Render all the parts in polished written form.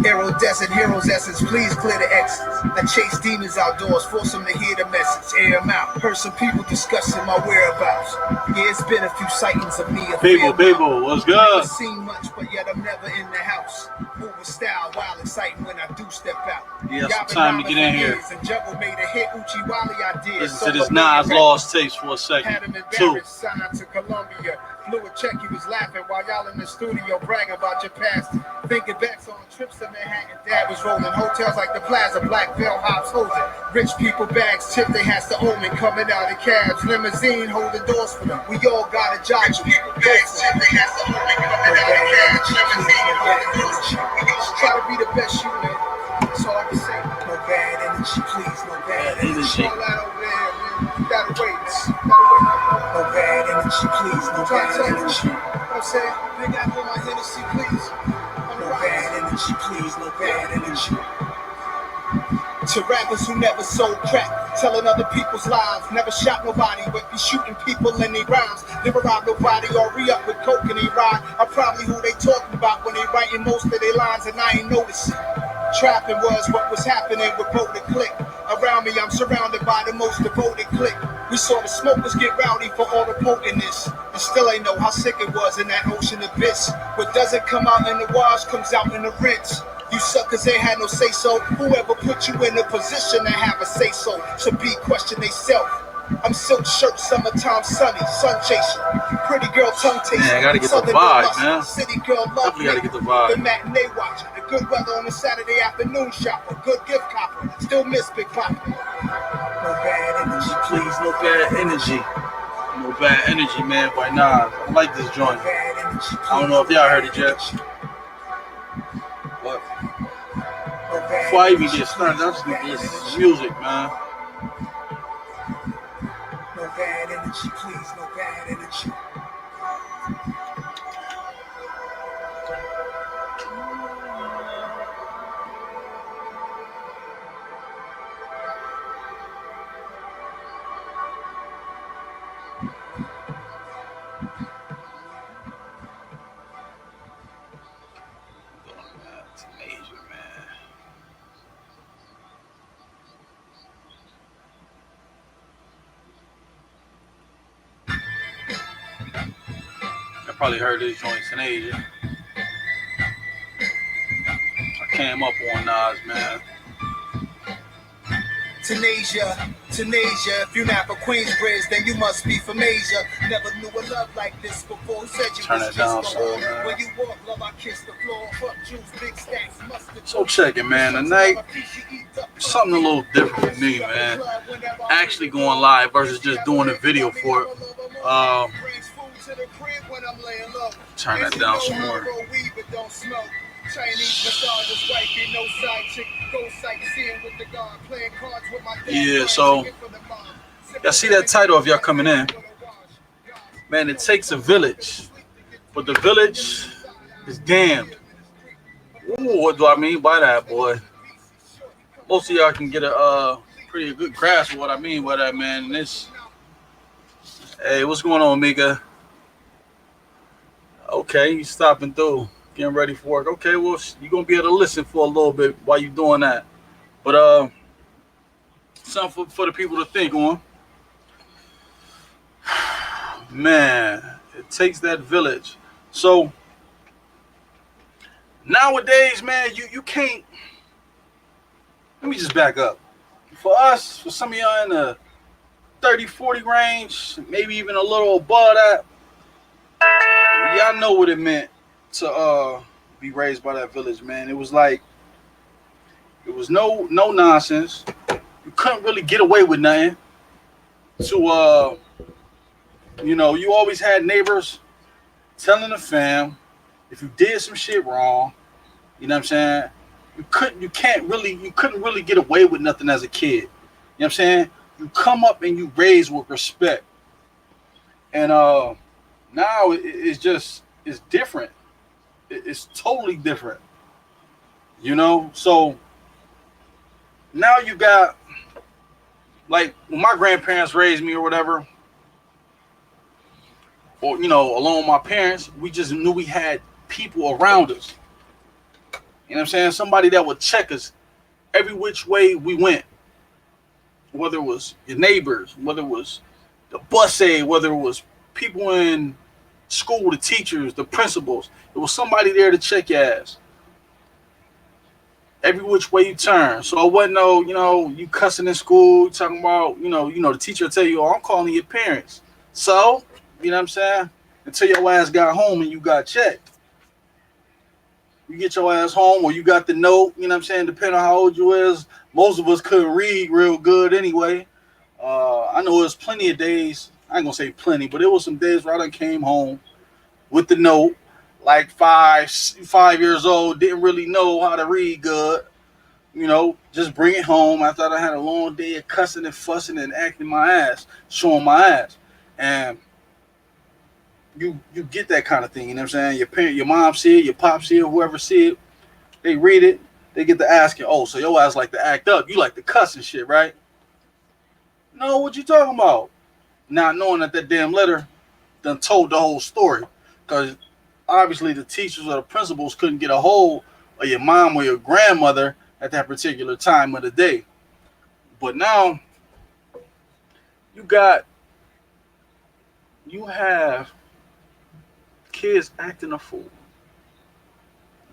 Arrow Desert, Heroes Essence, please clear the exits. I chase demons outdoors, force them to hear the message, air them out. Heard some people discussing my whereabouts. Yeah, it's been a few sightings of me. People, what's good? Never seen much, but yet I'm never in the house. Moving style, wild exciting when I do step out. Yeah, some time to get in here. And Juggle made a hit, Uchi Wally I did. Listen to this Nas Lost tapes for a second. Had him Two. embarrassed, signed to Columbia. Flew a check, he was laughing while y'all in the studio bragging about your past. Thinking back on trips to Manhattan, dad was rolling hotels like the Plaza, Black Veil Hops holding. Rich people bags tip, they has to own it, coming out in cabs, limousine holding doors for them. We all got a job. Rich people bags tip, they has to own it, coming out in cabs, limousine holding doors for them. Try to be the best you man. That's all I can say. No bad energy, please, no bad energy. All that over there, man. You gotta wait, man. No bad energy, please, no bad energy. You know what I'm saying? Big apple my Hennessy, please. No bad energy, please, no bad energy. To rappers who never sold crack, telling other people's lives, never shot nobody, but be shooting people in their rhymes. Never robbed nobody or re-up with coke and they ride. I'm probably who they talking about when they writing most of their lines and I ain't noticing. Trapping was what was happening with Boat and Click. Around me, I'm surrounded by the most devoted clique. We saw the smokers get rowdy for all the potentness, and still ain't know how sick it was in that ocean abyss. What doesn't come out in the wash comes out in the rinse. You suckers ain't had no say-so. Whoever put you in a position to have a say-so should be question they self. I'm silk shirt, summertime sunny, sun chasing. Pretty girl tongue tasting. Man, I gotta get the vibe, man. City girl love Definitely gotta get the vibe. The matinee watching, the good weather on a Saturday afternoon shopper, good gift copper, still miss Big Papa. No bad energy, please, no bad energy. No bad energy, man, by Nas. I like this joint. I don't know if y'all heard it yet. But before I even get started, I'm just gonna listen to music, man. No bad energy, please, no bad energy. Probably heard this joints in Asia. I came up on Nas, man. Tunisia, if you're not from Queensbridge, then you must be from Asia. Never knew a love like this before. Who said you turn was it down just slow, man. When you walk, love, I kiss the floor. Fuck juice, big stacks, mustard. So check it, man. Tonight, something a little different for me, man. Actually going live versus just doing a video for it. Turn that down some more. Yeah, so y'all see that title if y'all coming in. Man, it takes a village, but the village is damned. Ooh, what do I mean by that, boy? Most of y'all can get a pretty good grasp of what I mean by that, man. And this, hey, what's going on, Mika? Okay, you stopping through, getting ready for work. Okay, well, you're going to be able to listen for a little bit while you're doing that. But something for the people to think on. Man, it takes that village. So, nowadays, man, you can't. Let me just back up. For us, for some of y'all in the 30, 40 range, maybe even a little above that, y'all know what it meant to be raised by that village, man. It was like, it was no nonsense. You couldn't really get away with nothing. To you always had neighbors telling the fam if you did some shit wrong. You know what I'm saying? You couldn't really get away with nothing as a kid. You know what I'm saying? You come up and you raise with respect. And now it's different. It's totally different. You know? So now you got, like, when my grandparents raised me or whatever, or, along with my parents, we just knew we had people around us. You know what I'm saying? Somebody that would check us every which way we went, whether it was your neighbors, whether it was the ButThe, whether it was people in school, the teachers, the principals. There was somebody there to check your ass every which way you turn. So it wasn't no, you cussing in school, talking about, the teacher will tell you, oh, I'm calling your parents. So, you know what I'm saying? Until your ass got home and you got checked. You get your ass home or you got the note, you know what I'm saying? Depending on how old you is, most of us couldn't read real good anyway. I know there's plenty of days, I ain't gonna say plenty, but it was some days where I done came home with the note, like 5 years old, didn't really know how to read good. Just bring it home after I had a long day of cussing and fussing and acting my ass, showing my ass. And you get that kind of thing, you know what I'm saying? Your parent, your mom see it, your pop see it, whoever see it, they read it, they get to asking, oh, so your ass like to act up. You like to cuss and shit, right? No, what you talking about? Not knowing that damn letter done told the whole story. Because obviously the teachers or the principals couldn't get a hold of your mom or your grandmother at that particular time of the day. But now you have kids acting a fool.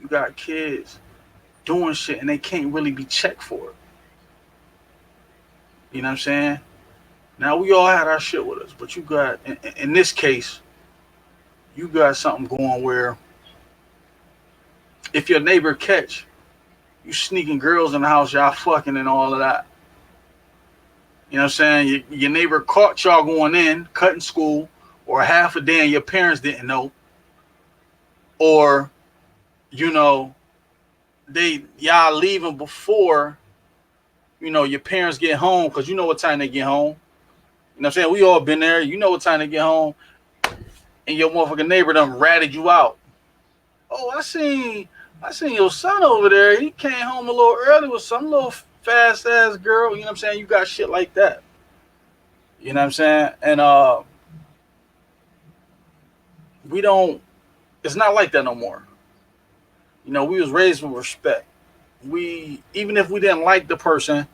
You got kids doing shit and they can't really be checked for it. You know what I'm saying? Now we all had our shit with us, but you got, in this case, you got something going where if your neighbor catch you sneaking girls in the house, y'all fucking and all of that. You know what I'm saying? Your neighbor caught y'all going in, cutting school, or half a day and your parents didn't know. Or, y'all leaving before, your parents get home, because you know what time they get home. You know what I'm saying? We all been there. You know what time they get home. And your motherfucking neighbor done ratted you out. Oh, I seen your son over there. He came home a little early with some little fast ass girl. You know what I'm saying? You got shit like that. You know what I'm saying? And it's not like that no more. We was raised with respect. Even if we didn't like the person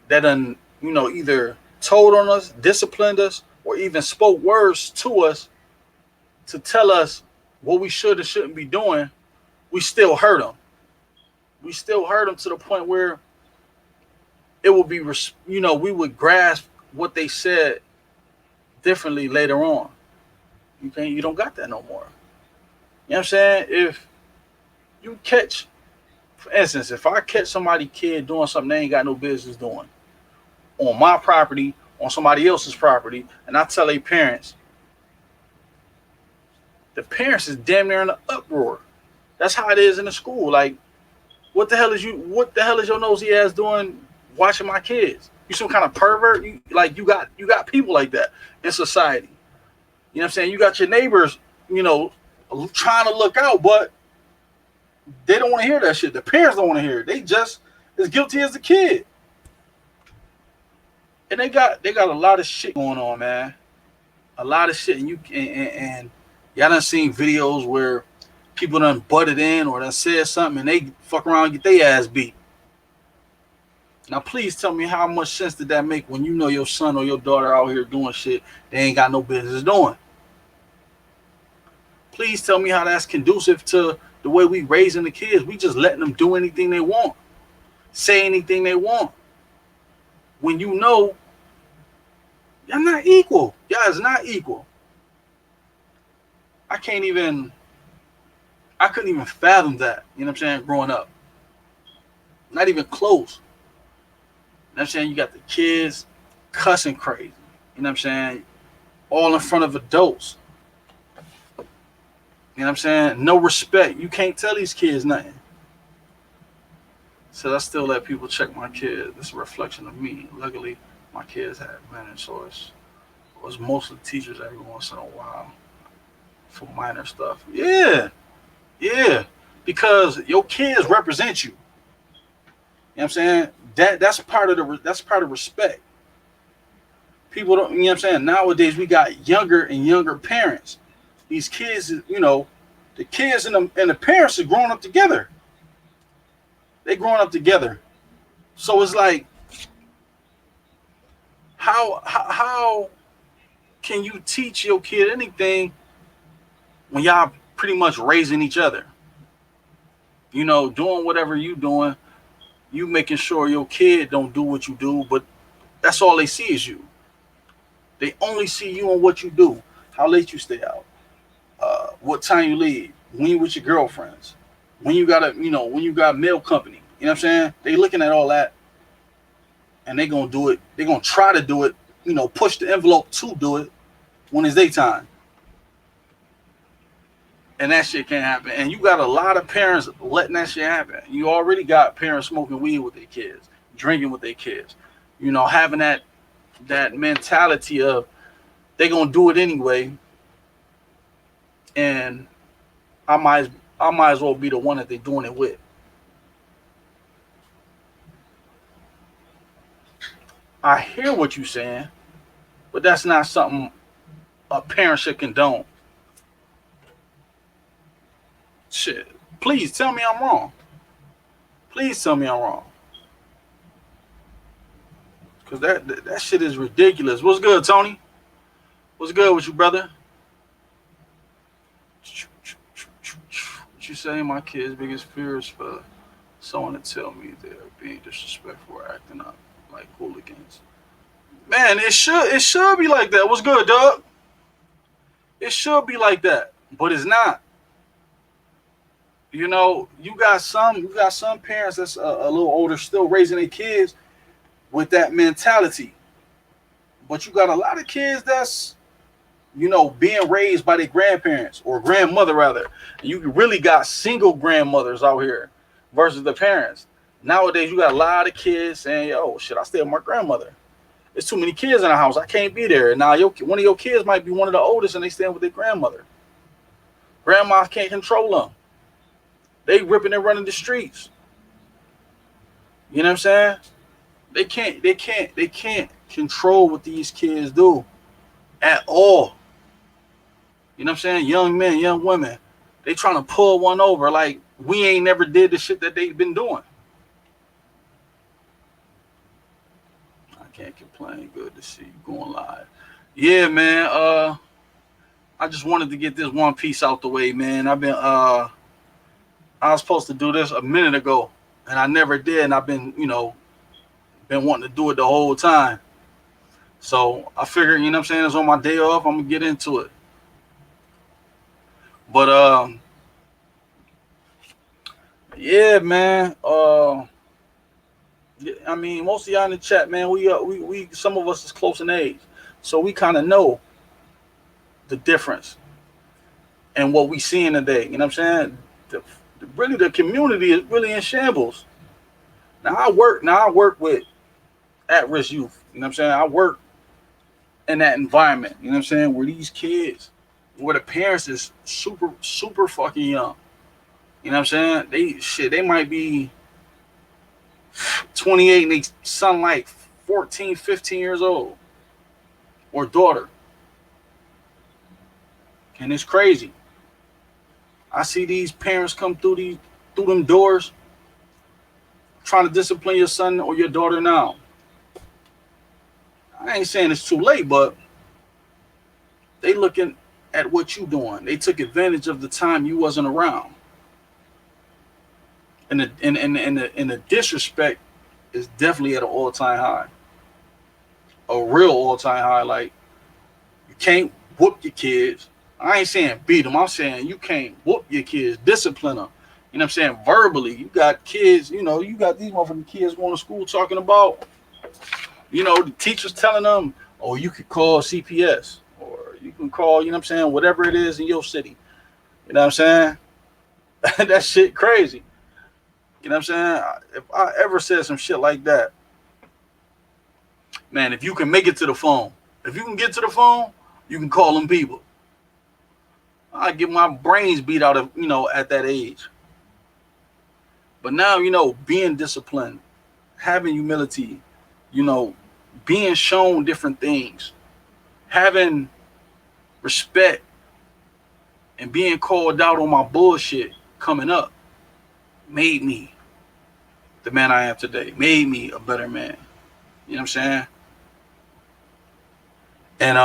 that done, either told on us, disciplined us, or even spoke words to us to tell us what we should and shouldn't be doing, we still hurt them. We still hurt them to the point where it would be, we would grasp what they said differently later on. You don't got that no more. You know what I'm saying? If you catch, for instance, if I catch somebody kid doing something they ain't got no business doing on my property, on somebody else's property, and I tell their parents, the parents is damn near in an uproar. That's how it is in the school. Like, what the hell is your nosy ass doing watching my kids? You some kind of pervert? You got people like that in society. You know what I'm saying? You got your neighbors, trying to look out, but they don't want to hear that shit. The parents don't want to hear it. They just as guilty as the kid. And they got a lot of shit going on, man. A lot of shit, and y'all done seen videos where people done butted in or done said something and they fuck around and get their ass beat. Now, please tell me how much sense did that make when your son or your daughter out here doing shit they ain't got no business doing? Please tell me how that's conducive to the way we raising the kids. We just letting them do anything they want, say anything they want. When y'all not equal. Y'all is not equal. I couldn't even fathom that, you know what I'm saying, growing up. Not even close. You know what I'm saying? You got the kids cussing crazy. You know what I'm saying? All in front of adults. You know what I'm saying? No respect. You can't tell these kids nothing. So I still let people check my kids. It's a reflection of me. Luckily, my kids had manners, so it was mostly teachers every once in a while for minor stuff. Yeah. Because your kids represent you. You know what I'm saying? That's part of respect. People don't, you know what I'm saying? Nowadays we got younger and younger parents. These kids, the kids and the parents are growing up together. They growing up together. So it's like, how can you teach your kid anything when y'all pretty much raising each other? Doing whatever you doing, you making sure your kid don't do what you do, but that's all they see is you. They only see you and what you do, how late you stay out, what time you leave, when you with your girlfriends, when you got when you got mail company. You know what I'm saying? They looking at all that, and they gonna do it. They gonna try to do it. Push the envelope to do it when it's daytime, and that shit can't happen. And you got a lot of parents letting that shit happen. You already got parents smoking weed with their kids, drinking with their kids. Having that mentality of they gonna do it anyway, and I might as well be the one that they doing it with. I hear what you're saying, but that's not something a parent should condone. Shit. Please tell me I'm wrong. Please tell me I'm wrong. Cause that shit is ridiculous. What's good, Tony? What's good with you, brother? What you say? My kid's biggest fear is for someone to tell me they're being disrespectful or acting up like hooligans. Man, it should be like that. What's good, Doug? It should be like that, but it's not. You got some parents that's a little older still raising their kids with that mentality, but you got a lot of kids that's being raised by their grandparents or grandmother rather. And you really got single grandmothers out here versus the parents. Nowadays, you got a lot of kids saying, "Yo, shit, I stay with my grandmother. There's too many kids in the house. I can't be there." And now one of your kids might be one of the oldest, and they staying with their grandmother. Grandma can't control them. They ripping and running the streets. You know what I'm saying? They can't control what these kids do at all. You know what I'm saying? Young men, young women, they trying to pull one over like we ain't never did the shit that they've been doing. I can't complain. Good to see you going live. Yeah, man. I just wanted to get this one piece out the way, man. I was supposed to do this a minute ago, and I never did. And I've been, been wanting to do it the whole time. So I figured, what I'm saying, it's on my day off. I'm gonna get into it. But yeah, man. I mean, most of y'all in the chat, man, we some of us is close in age, so we kind of know the difference and what we seeing today. You know what I'm saying? Really, the community is really in shambles. Now I work with at-risk youth. You know what I'm saying? I work in that environment. You know what I'm saying? Where these kids, where the parents is super, super fucking young. You know what I'm saying? They might be 28 and they son like 14, 15 years old. Or daughter. And it's crazy. I see these parents come through them doors trying to discipline your son or your daughter now. I ain't saying it's too late, but they looking at what you doing. They took advantage of the time you wasn't around. And the disrespect is definitely at an all-time high. A real all-time high. Like, you can't whoop your kids. I ain't saying beat them. I'm saying you can't whoop your kids, discipline them. You know what I'm saying? Verbally, you got kids, you got these motherfucking kids going to school talking about, the teachers telling them, oh, you could call CPS or you can call, whatever it is in your city. You know what I'm saying? That shit crazy. You know what I'm saying? If I ever said some shit like that, man, if you can make it to the phone, if you can get to the phone, you can call them people. I get my brains beat out of, at that age. But now, being disciplined, having humility, being shown different things, having respect, and being called out on my bullshit coming up made me the man I am today. Made me a better man. You know what I'm saying? And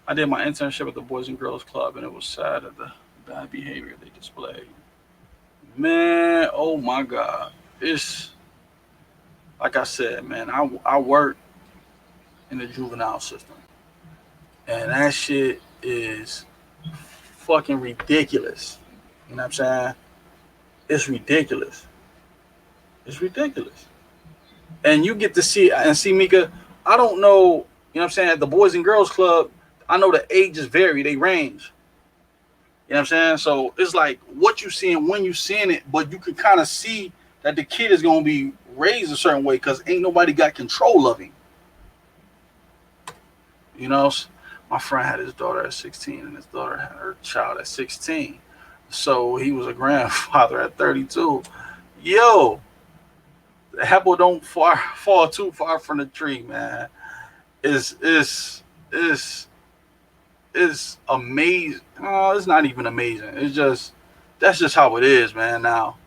I did my internship at the Boys and Girls Club, and it was sad at the bad behavior they displayed. Man, oh my God. It's like I said, man, I work in the juvenile system. And that shit is fucking ridiculous. You know what I'm saying? It's ridiculous. It's ridiculous. And you get to see Mika, I don't know, you know what I'm saying, at the Boys and Girls Club, I know the ages vary, they range. You know what I'm saying? So it's like what you seeing when you seeing it, but you can kind of see that the kid is gonna be raised a certain way because ain't nobody got control of him. You know, my friend had his daughter at 16 and his daughter had her child at 16. So he was a grandfather at 32. Yo, the apple don't fall too far from the tree, man. It's amazing. Oh, it's not even amazing. It's just that's just how it is, man. Now,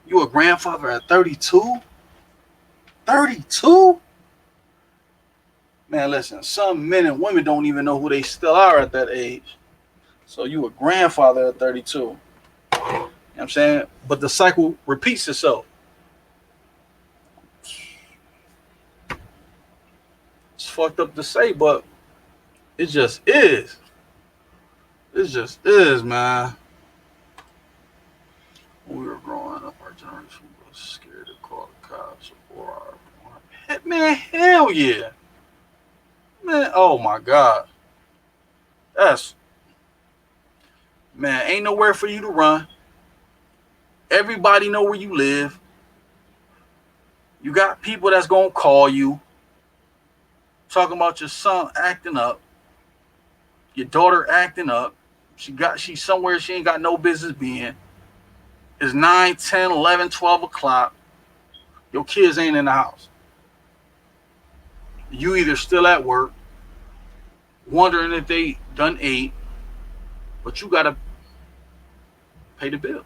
you a grandfather at 32? 32? Man, listen, some men and women don't even know who they still are at that age. So you a grandfather at 32. You know what I'm saying? But the cycle repeats itself. It's fucked up to say, but it just is. It just is, man. When we were growing up, our generation was scared to call the cops or our man, hell yeah. Man, oh my God. That's man, ain't nowhere for you to run. Everybody know where you live. You got people that's gonna call you, talking about your son acting up, your daughter acting up. She's somewhere she ain't got no business being. It's 9, 10, 11, 12 o'clock. Your kids ain't in the house. You either still at work, wondering if they done ate, but you gotta pay the bills.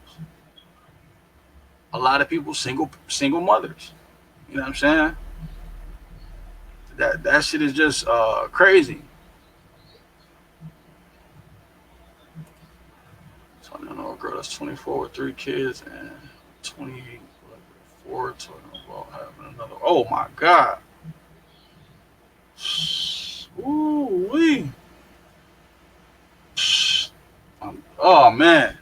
A lot of people single mothers. You know what I'm saying? That shit is just crazy. So I know a girl that's 24 with 3 kids and 28 with 4 talking about having another. Oh my God. Ooh wee. Oh man.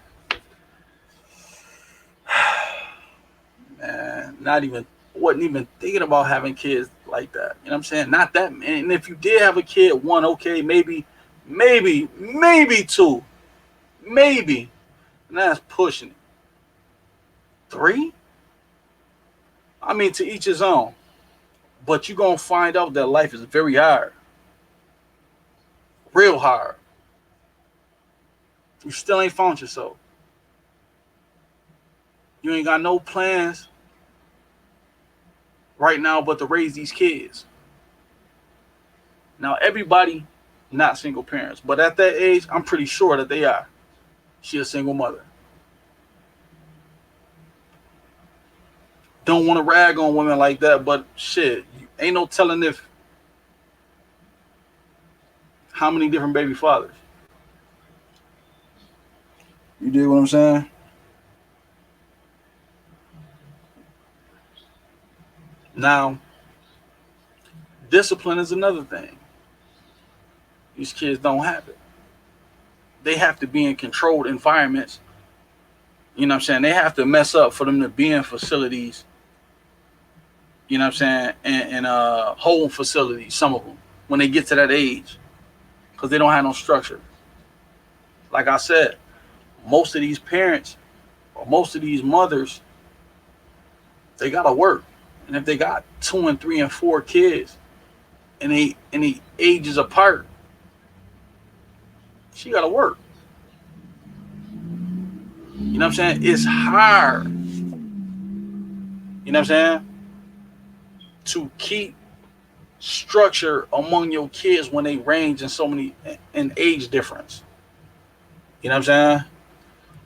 Man, wasn't even thinking about having kids like that. You know what I'm saying? Not that, and if you did have a kid, one, okay, maybe 2. Maybe. And that's pushing it. 3? I mean, to each his own. But you're going to find out that life is very hard. Real hard. You still ain't found yourself. You ain't got no plans right now but to raise these kids. Now, everybody not single parents. But at that age, I'm pretty sure that they are. She a single mother. Don't want to rag on women like that, but shit, ain't no telling if how many different baby fathers. You dig what I'm saying? Now, discipline is another thing. These kids don't have it. They have to be in controlled environments. You know what I'm saying? They have to mess up for them to be in facilities. You know what I'm saying? And home facilities, some of them, when they get to that age. Because they don't have no structure. Like I said, most of these parents or most of these mothers, they got to work. And if they got 2 and 3 and 4 kids and they ages apart, she got to work. You know what I'm saying? It's hard. You know what I'm saying? To keep structure among your kids when they range in so many in age difference. You know what I'm saying?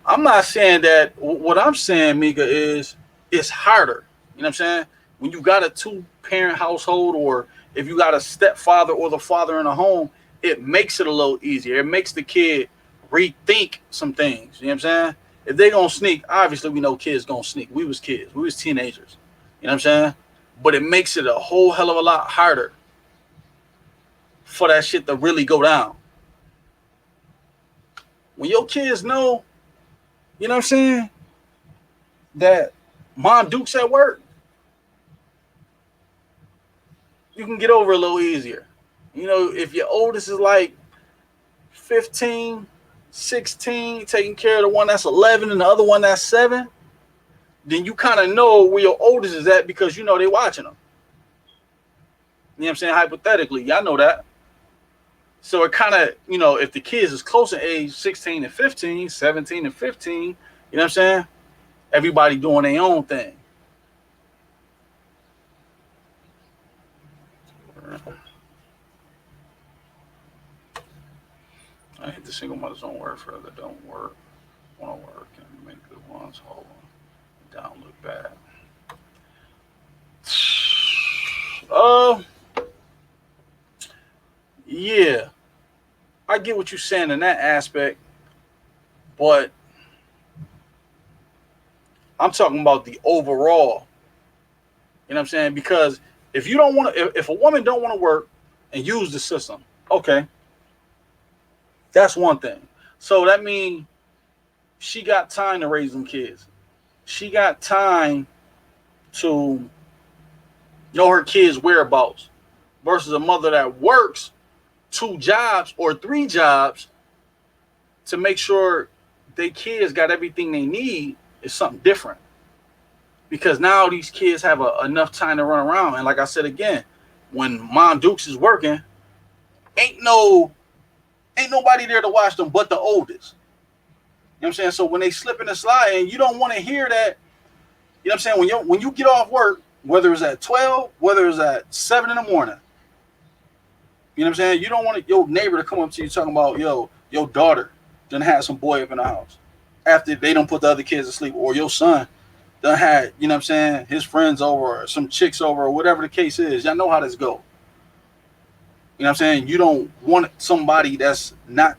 I'm not saying that. What I'm saying, Mika, is it's harder. You know what I'm saying? When you got a two-parent household, or if you got a stepfather or the father in the home, it makes it a little easier. It makes the kid rethink some things. You know what I'm saying? If they gonna sneak, obviously we know kids gonna sneak. We was kids. We was teenagers. You know what I'm saying? But it makes it a whole hell of a lot harder for that shit to really go down. When your kids know, you know what I'm saying, that Mom Duke's at work, you can get over a little easier. You know, if your oldest is like 15, 16, taking care of the one that's 11 and the other one that's 7, then you kind of know where your oldest is at because you know they watching them. You know what I'm saying? Hypothetically, y'all know that. So it kind of, you know, if the kids is close in age, 16 and 15, 17 and 15, you know what I'm saying? Everybody doing their own thing. I hate the single mothers don't work for that don't want to work and make good ones whole. Don't look bad. Uh, yeah, I get what you're saying in that aspect, but I'm talking about the overall. You know what I'm saying? Because if you don't want to, if a woman don't want to work and use the system, okay, that's one thing. So that means she got time to raise them kids. She got time to know her kids' whereabouts versus a mother that works 2 jobs or 3 jobs to make sure they kids got everything they need is something different. Because now these kids have enough time to run around. And like I said again, when Mom Dukes is working, ain't no ain't nobody there to watch them but the oldest. You know what I'm saying? So when they slip in the slide, and you don't want to hear that, you know what I'm saying? When you get off work, whether it's at 12, whether it's at 7 in the morning, you know what I'm saying? You don't want your neighbor to come up to you talking about, yo, your daughter done had some boy up in the house after they don't put the other kids to sleep, or your son done had, you know what I'm saying, his friends over or some chicks over or whatever the case is. Y'all know how this go. You know what I'm saying? You don't want somebody that's not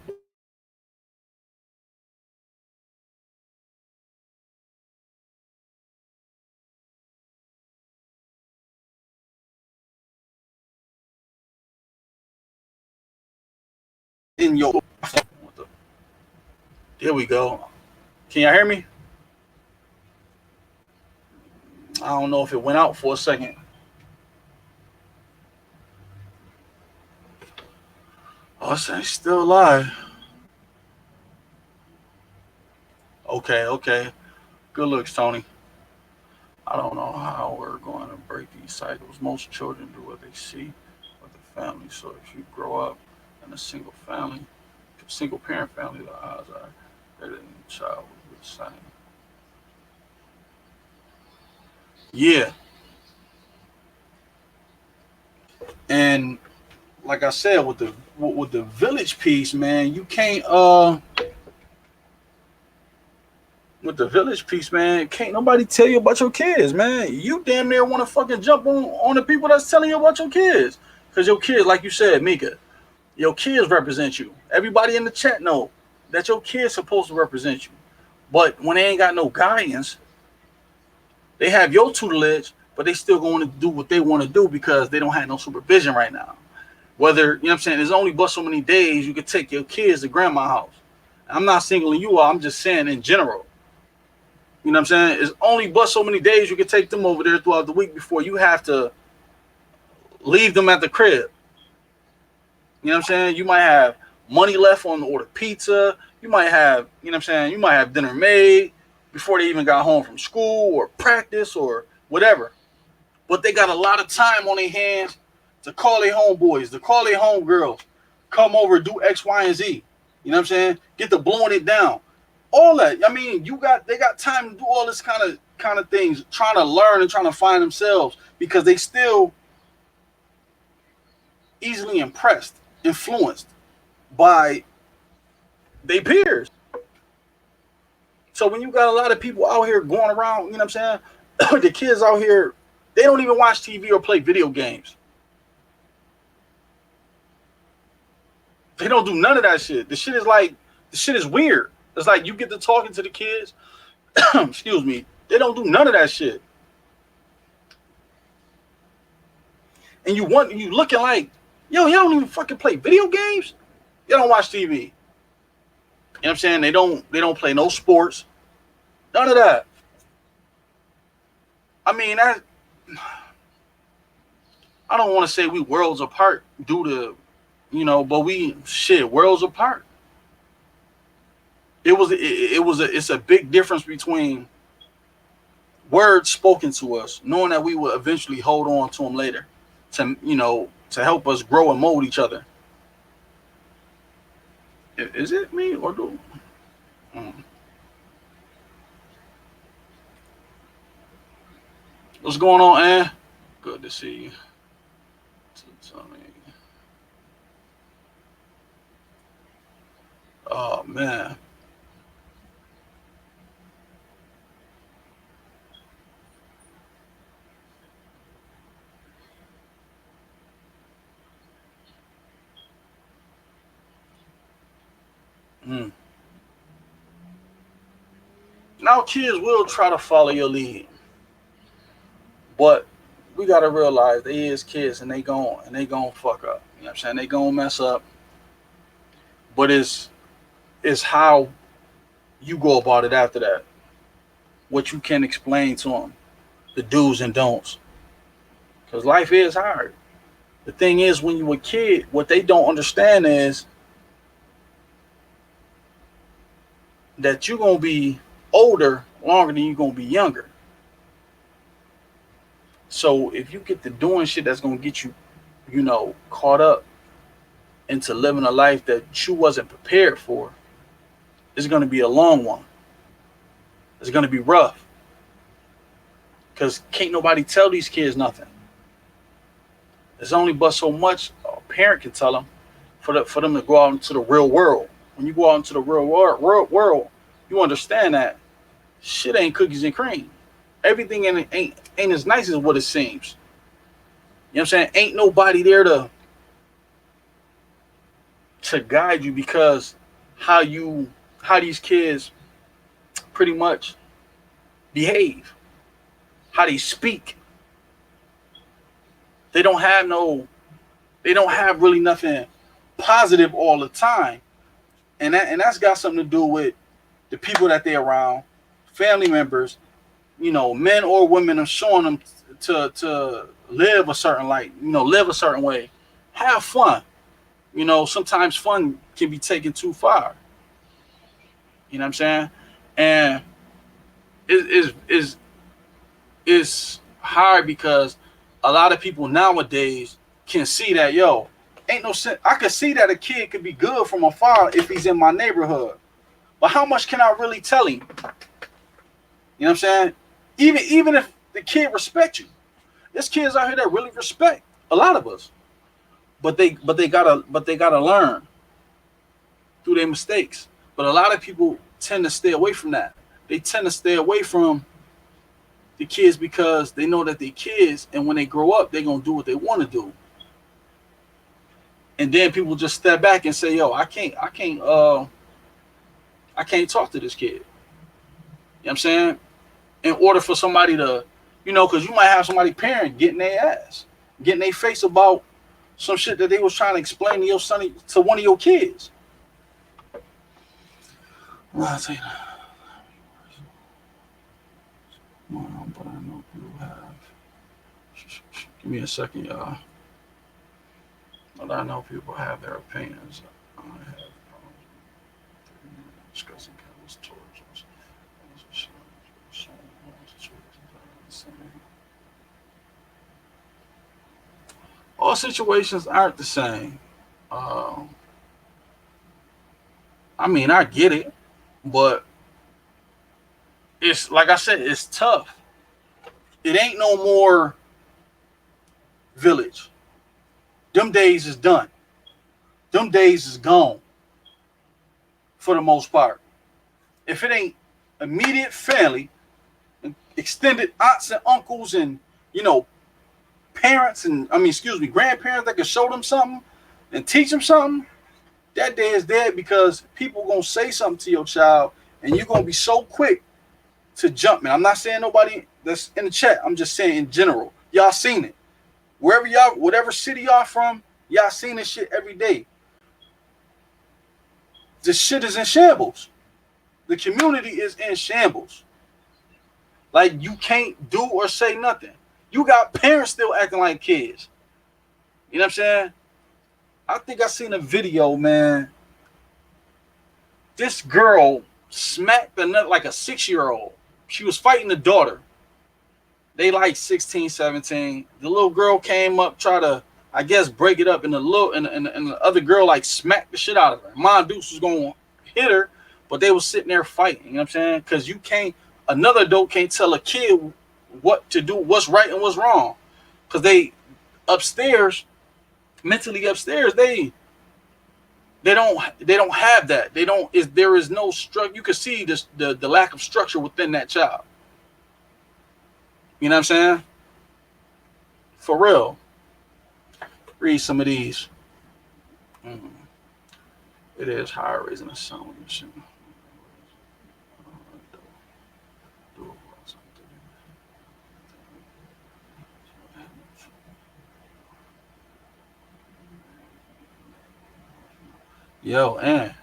in your. There we go. Can y'all hear me? I don't know if it went out for a second. Oh, it's still alive. Okay, okay. Good looks, Tony. I don't know how we're going to break these cycles. Most children do what they see with the family. So if you grow up in a single parent family, the odds are better than a child with the same. Yeah, and like I said, with the village piece, man, you can't with the village piece, man, can't nobody tell you about your kids, man. You damn near want to fucking jump on the people that's telling you about your kids, because your kids, like you said, Mika, your kids represent you. Everybody in the chat know that your kids supposed to represent you. But when they ain't got no guidance, they have your tutelage, but they still going to do what they want to do because they don't have no supervision right now. Whether, you know what I'm saying, there's only but so many days you could take your kids to grandma's house. I'm not singling you out, I'm just saying in general. You know what I'm saying? It's only but so many days you can take them over there throughout the week before you have to leave them at the crib. You know what I'm saying? You might have money left on the order pizza. You might have, you know what I'm saying? You might have dinner made before they even got home from school or practice or whatever. But they got a lot of time on their hands to call their homeboys, to call their homegirls, come over, do X, Y, and Z. You know what I'm saying? Get to blowing it down. All that. I mean, they got time to do all this kind of things, trying to learn and trying to find themselves because they still easily impressed, influenced by their peers. So when you got a lot of people out here going around, you know what I'm saying? The kids out here, they don't even watch TV or play video games. They don't do none of that shit. The shit is weird. It's like you get to talking to the kids. Excuse me. They don't do none of that shit. And you looking like, yo, y'all don't even fucking play video games. Y'all don't watch TV. You know what I'm saying? They don't play no sports. None of that. I mean, I don't want to say we worlds apart due to, but worlds apart. It's a big difference between words spoken to us, knowing that we will eventually hold on to them later, to help us grow and mold each other. Is it me or do? What's going on, Ann? Good to see you. Oh man. Now kids will try to follow your lead, but we gotta realize they is kids and they gon' fuck up. You know what I'm saying? They gon' mess up, but it's how you go about it after that. What you can explain to them, the do's and don'ts, because life is hard. The thing is, when you're a kid, what they don't understand is that you're gonna be older longer than you're gonna be younger. So if you get to doing shit that's gonna get you, caught up into living a life that you wasn't prepared for, it's gonna be a long one. It's gonna be rough. Cause can't nobody tell these kids nothing. There's only but so much a parent can tell them for them to go out into the real world. When you go out into the real world, you understand that shit ain't cookies and cream. Everything in it ain't as nice as what it seems. You know what I'm saying? Ain't nobody there to guide you, because how these kids pretty much behave, how they speak. They don't have really nothing positive all the time. And that's got something to do with the people that they're around, family members, men or women are showing them to live a certain life, live a certain way, have fun. Sometimes fun can be taken too far. You know what I'm saying? And it's hard because a lot of people nowadays can see that, ain't no sense. I could see that a kid could be good from afar if he's in my neighborhood. But how much can I really tell him? You know what I'm saying? Even if the kid respect you. There's kids out here that really respect a lot of us. But they gotta learn through their mistakes. But a lot of people tend to stay away from that. They tend to stay away from the kids because they know that they're kids, and when they grow up, they're gonna do what they want to do. And then people just step back and say, I can't talk to this kid. You know what I'm saying? In order for somebody to, because you might have somebody parent getting their ass, getting their face about some shit that they was trying to explain to your son, to one of your kids. Well, I'll tell you that. But I know people have. Give me a second, y'all. But I know people have their opinions. I have problems discussing countless towards us. All situations aren't the same. I mean, I get it, but it's like I said, it's tough. It ain't no more Viilage. Them days is done. Them days is gone for the most part. If it ain't immediate family, extended aunts and uncles, and parents, and grandparents that can show them something and teach them something, that day is dead, because people gonna say something to your child, and you're gonna be so quick to jump. Man, I'm not saying nobody that's in the chat. I'm just saying in general. Y'all seen it. Wherever y'all, whatever city y'all from, y'all seen this shit every day. This shit is in shambles. The community is in shambles. Like, you can't do or say nothing. You got parents still acting like kids. You know what I'm saying? I think I seen a video, man. This girl smacked another, like a 6-year-old. She was fighting the daughter. They like 16, 17. The little girl came up, try to, I guess, break it up, and the other girl like smacked the shit out of her. Mom Deuce was going to hit her, but they was sitting there fighting. You know what I'm saying? Because another adult can't tell a kid what to do, what's right and what's wrong. Because they upstairs, mentally upstairs, they don't have that. There is no structure. You can see this, the lack of structure within that child. You know what I'm saying? For real. Read some of these. It is higher raising a son. Yo, and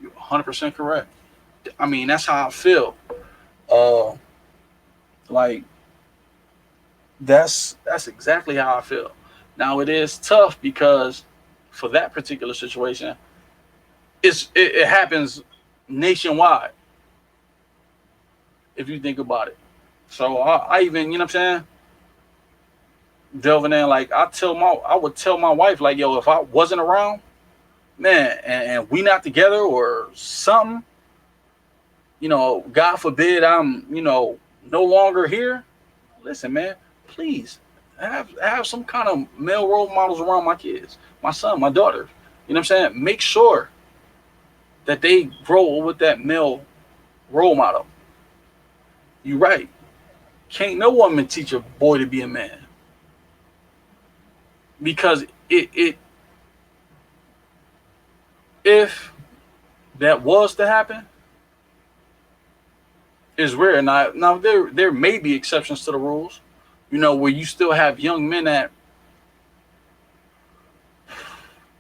you're 100% correct. I mean, that's how I feel. Like, that's exactly how I feel. Now, it is tough because for that particular situation, it happens nationwide, if you think about it. So I even, you know what I'm saying, delving in, like, I would tell my wife, like, yo, if I wasn't around, man, and we not together or something, God forbid I'm, no longer here. Listen, man, please have some kind of male role models around my kids, my son, my daughter. You know what I'm saying? Make sure that they grow with that male role model. You're right. Can't no woman teach a boy to be a man, because if that was to happen, is rare. Now there may be exceptions to the rules, where you still have young men that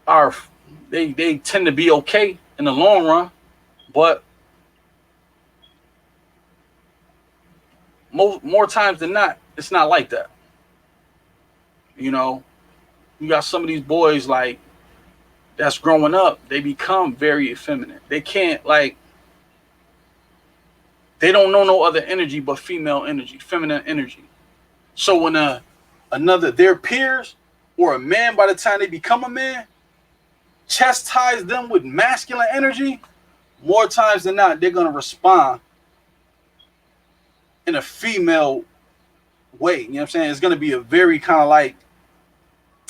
are they tend to be okay in the long run, but more times than not, it's not like that. You got some of these boys, like, that's growing up, they become very effeminate. They can't, like, they don't know no other energy but female energy, feminine energy. So when their peers or a man, by the time they become a man, chastise them with masculine energy, more times than not, they're going to respond in a female way. You know what I'm saying? It's going to be a very kind of like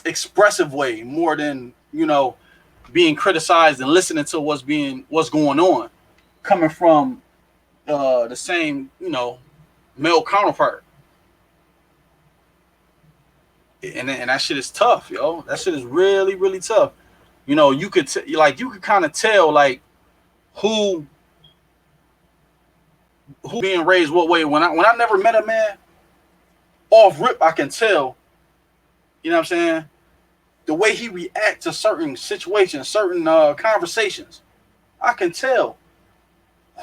expressive way, more than, being criticized and listening to what's going on, coming from the same, male counterpart. And that shit is tough, yo. That shit is really, really tough. You could kind of tell, like, who being raised what way. When I never met a man, off rip, I can tell. You know what I'm saying? The way he reacts to certain situations, certain conversations, I can tell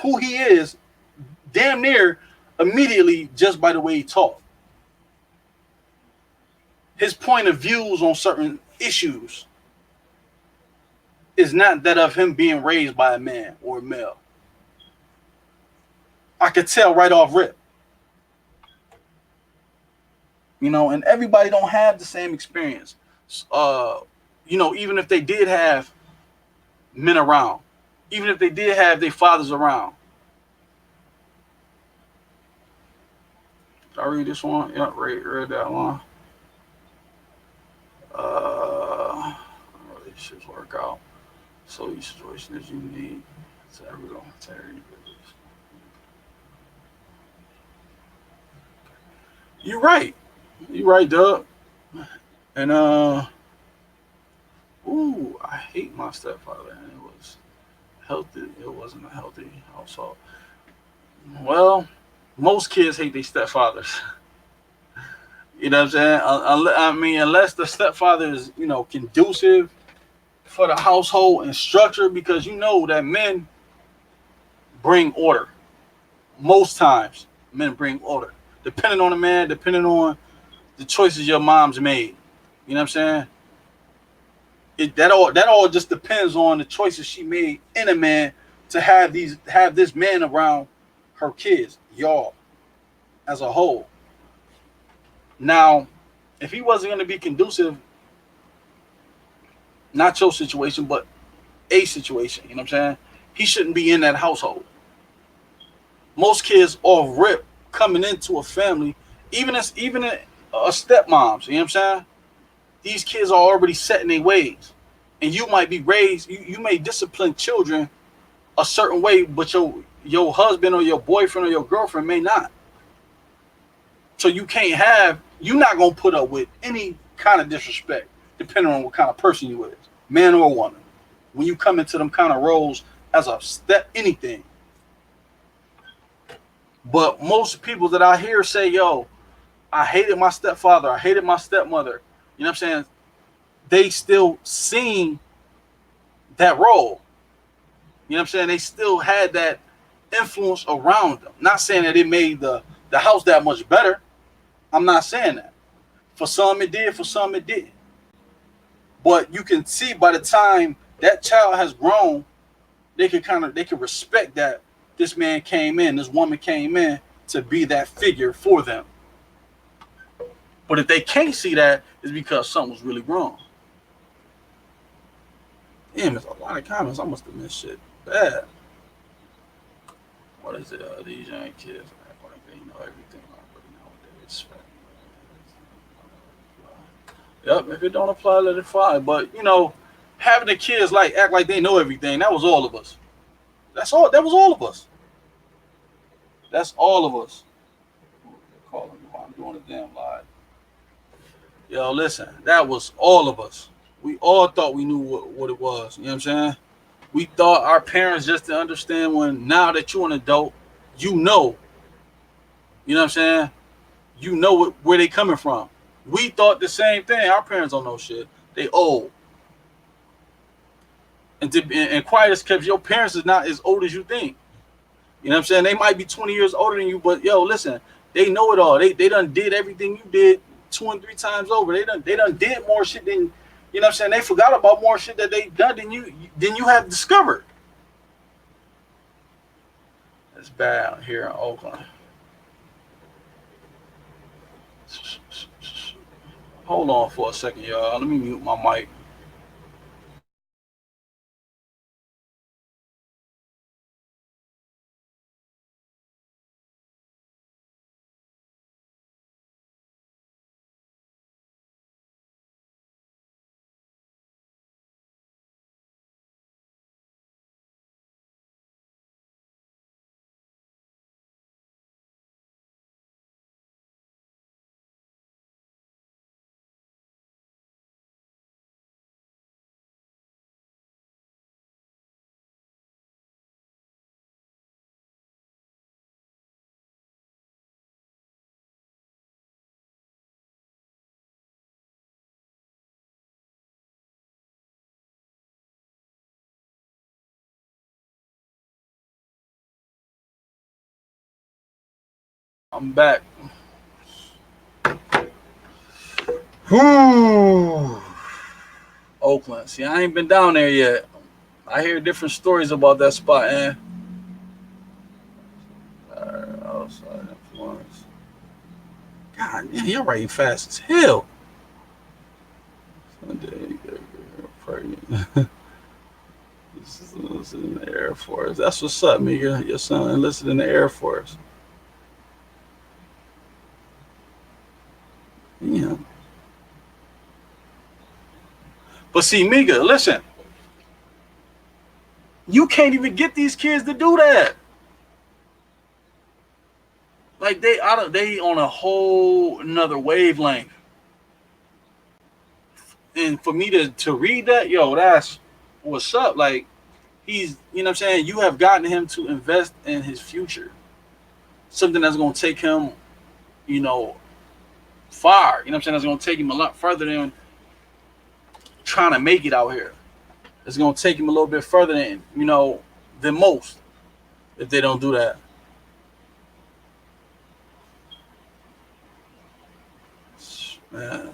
who he is damn near immediately just by the way he talks. His point of views on certain issues is not that of him being raised by a man or a male. I could tell right off rip. And everybody don't have the same experience. Even if they did have men around, even if they did have their fathers around. Did I read this one? Yeah, read that one. Relationships work out. So each situation is unique to everyone. You're right. You're right, Doug. And ooh, I hate my stepfather, and it was healthy. It wasn't a healthy household. Well, most kids hate their stepfathers. You know what I'm saying? I mean, unless the stepfather is, conducive for the household and structure, because you know that men bring order. Most times, men bring order. Depending on the man, depending on the choices your mom's made. You know what I'm saying? That all just depends on the choices she made in a man to have this man around her kids, y'all, as a whole. Now, if he wasn't going to be conducive, not your situation, but a situation, you know what I'm saying? He shouldn't be in that household. Most kids off rip coming into a family, even a stepmoms, you know what I'm saying? These kids are already set in their ways. And you might be raised, you may discipline children a certain way, but your husband or your boyfriend or your girlfriend may not. So you're not gonna put up with any kind of disrespect, depending on what kind of person you is, man or woman. When you come into them kind of roles as a step anything. But most people that I hear say, yo, I hated my stepfather, I hated my stepmother, you know what I'm saying? They still seen that role. You know what I'm saying? They still had that influence around them. Not saying that it made the house that much better. I'm not saying that. For some it did, for some it didn't. But you can see by the time that child has grown, they can respect that this man came in, this woman came in to be that figure for them. But if they can't see that, it's because something was really wrong. Damn, there's a lot of comments. I must have missed shit bad. What is it? These young kids act like they know everything already nowadays. Yep, if it don't apply, let it fly. But having the kids act like they know everything, that was all of us. That's all. That was all of us. That's all of us. Calling me while I'm doing a damn live. Yo, listen, that was all of us. We all thought we knew what it was. You know what I'm saying? We thought our parents just to understand when now that you're an adult, you know. You know what I'm saying? You know where they coming from. We thought the same thing. Our parents don't know shit. They old. And quiet as kept, your parents is not as old as you think. You know what I'm saying? They might be 20 years older than you, but yo, listen, they know it all. They done did everything you did 2 and 3 times over. They done did more shit than you know what I'm saying? They forgot about more shit that they done than you have discovered. It's bad here in Oakland. Hold on for a second, y'all. Let me mute my mic. I'm back. Oakland. See, I ain't been down there yet. I hear different stories about that spot, and outside influence. God, man, you're writing fast as hell. Sunday, you gotta get pregnant. This is enlisted in the Air Force. That's what's up, Mika. Your son enlisted in the Air Force. Yeah. But see, Mika, listen. You can't even get these kids to do that. Like they on a whole another wavelength. And for me to read that, yo, that's what's up. Like he's, you know what I'm saying? You have gotten him to invest in his future. Something that's gonna take him, you know, far. You know what I'm saying? That's gonna take him a lot further than trying to make it out here. It's gonna take him a little bit further than, you know, than most if they don't do that. Man.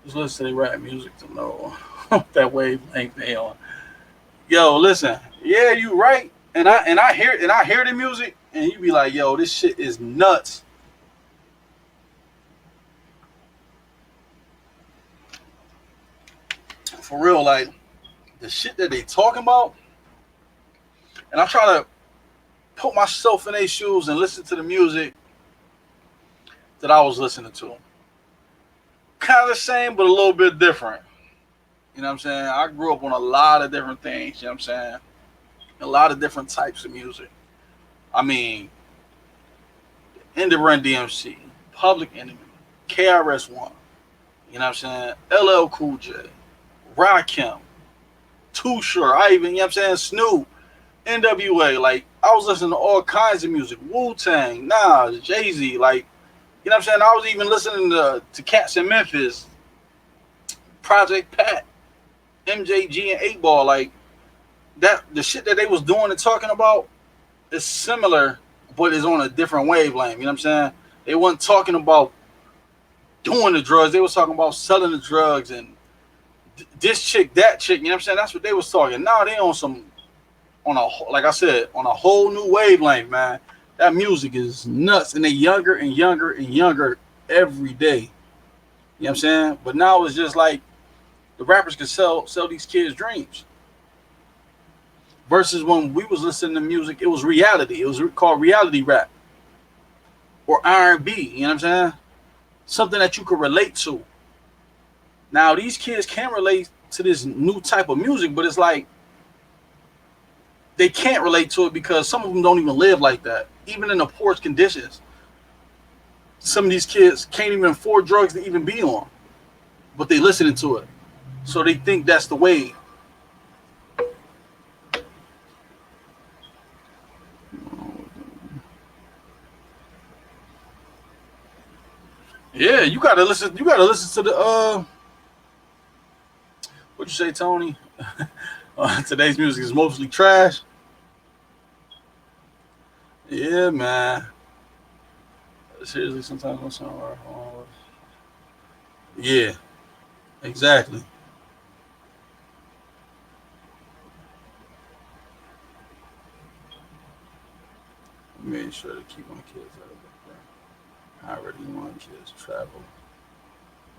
Just listen to rap music to know that wavelength they on. Yo, listen. Yeah, you right. And I hear the music and you be like, yo, this shit is nuts. For real, like the shit that they talking about. And I try to put myself in their shoes and listen to the music that I was listening to. Kind of the same, but a little bit different. You know what I'm saying? I grew up on a lot of different things. You know what I'm saying? A lot of different types of music. I mean, Indie Run DMC, Public Enemy, KRS-One. You know what I'm saying? LL Cool J, Rakim, Too Short. I even, you know what I'm saying? Snoop, NWA. Like, I was listening to all kinds of music. Wu-Tang, Nas, Jay-Z. Like, you know what I'm saying? I was even listening to cats in Memphis, Project Pat, MJG, and 8 Ball. Like, that the shit that they was doing and talking about is similar, but is on a different wavelength. You know what I'm saying? They wasn't talking about doing the drugs. They was talking about selling the drugs and this chick, that chick. You know what I'm saying? That's what they was talking. Now they on some, on a, like I said, on a whole new wavelength, man. That music is nuts, and they younger and younger and younger every day. You know what I'm saying? But now it's just like the rappers can sell these kids dreams. Versus when we was listening to music, it was reality. It was called reality rap or R&B. You know what I'm saying? Something that you could relate to. Now these kids can relate to this new type of music, but it's like they can't relate to it because some of them don't even live like that. Even in the poorest conditions, some of these kids can't even afford drugs to even be on, but they listening to it, so they think that's the way. Yeah, you gotta listen. You gotta listen to the what you say, Tony? Today's music is mostly trash. Yeah, man. Seriously, sometimes I'm sorry. Yeah, exactly. I made sure to keep my kids out of the I already want kids to travel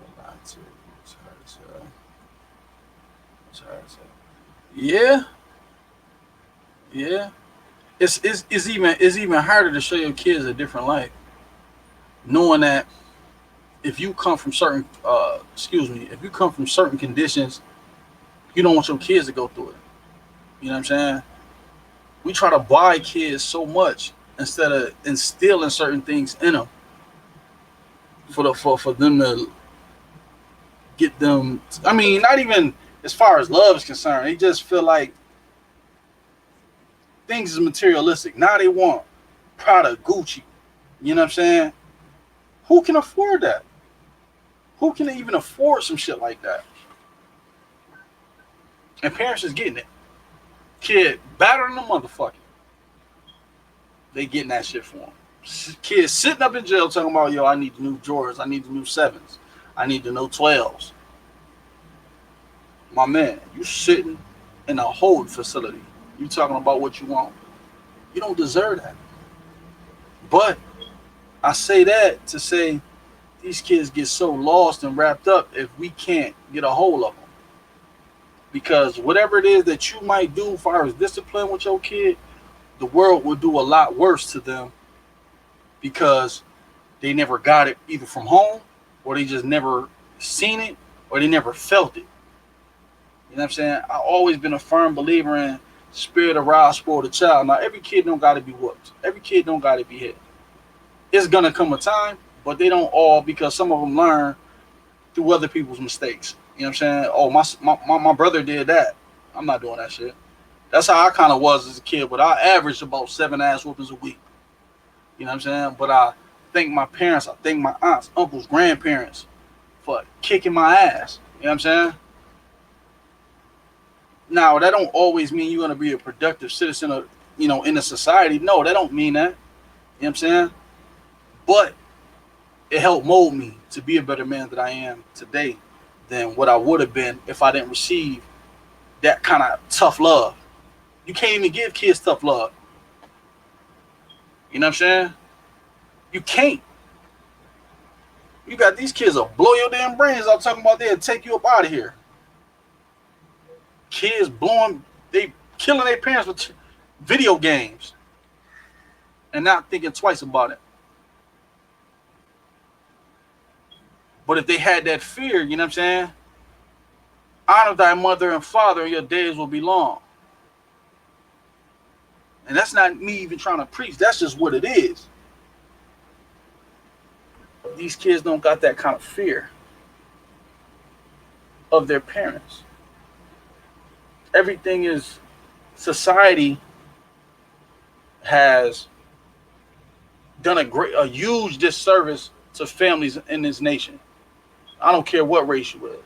a lot too. It's hard to say. It's hard to say. Yeah, yeah. It's even harder to show your kids a different life, knowing that if you come from certain if you come from certain conditions, you don't want your kids to go through it. You know what I'm saying? We try to buy kids so much instead of instilling certain things in them for them to get them. I mean, not even as far as love is concerned. They just feel like things is materialistic. Now they want Prada, Gucci. You know what I'm saying? Who can afford that? Who can even afford some shit like that? And parents is getting it. Kid better than a motherfucker. They getting that shit for them. Kids sitting up in jail talking about, yo, I need the new Jordans, I need the new sevens, I need the new 12s. My man, you sitting in a hold facility. You talking about what you want. You don't deserve that. But I say that to say these kids get so lost and wrapped up if we can't get a hold of them. because whatever it is that you might do as far as discipline with your kid, the world will do a lot worse to them because they never got it either from home or they just never seen it or they never felt it. You know what I'm saying? I've always been a firm believer in spirit of rise spoil the child. Now every kid don't gotta be whooped. Every kid don't gotta be hit. It's gonna come a time, but they don't all because some of them learn through other people's mistakes. You know what I'm saying? Oh, my brother did that. I'm not doing that shit. That's how I kind of was as a kid, but I averaged about 7 ass whoopings a week. You know what I'm saying? But I thank my parents, I thank my aunts, uncles, grandparents for kicking my ass. You know what I'm saying? Now that don't always mean you're gonna be a productive citizen of in a society. No, that don't mean that. You know what I'm saying? But it helped mold me to be a better man that I am today than what I would have been if I didn't receive that kind of tough love. You can't even give kids tough love. You know what I'm saying? You can't. You got these kids will blow your damn brains out talking about they'll take you up out of here. Kids blowing, they killing their parents with video games and not thinking twice about it. But if they had that fear, you know what I'm saying? Honor thy mother and father, and your days will be long. And that's not me even trying to preach. That's just what it is. These kids don't got that kind of fear of their parents. Everything is society has done a huge disservice to families in this nation. I don't care what race you is.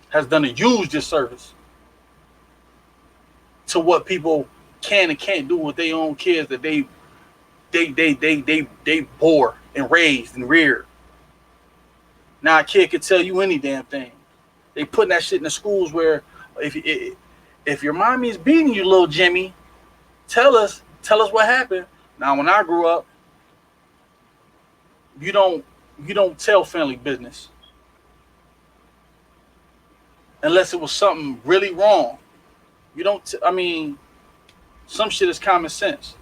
Has done a huge disservice to what people can and can't do with their own kids that they bore and raised and reared. Now a kid could tell you any damn thing. They putting that shit in the schools where if your mommy is beating you, little Jimmy, tell us what happened. Now when I grew up, you don't tell family business unless it was something really wrong. You don't. I mean, some shit is common sense.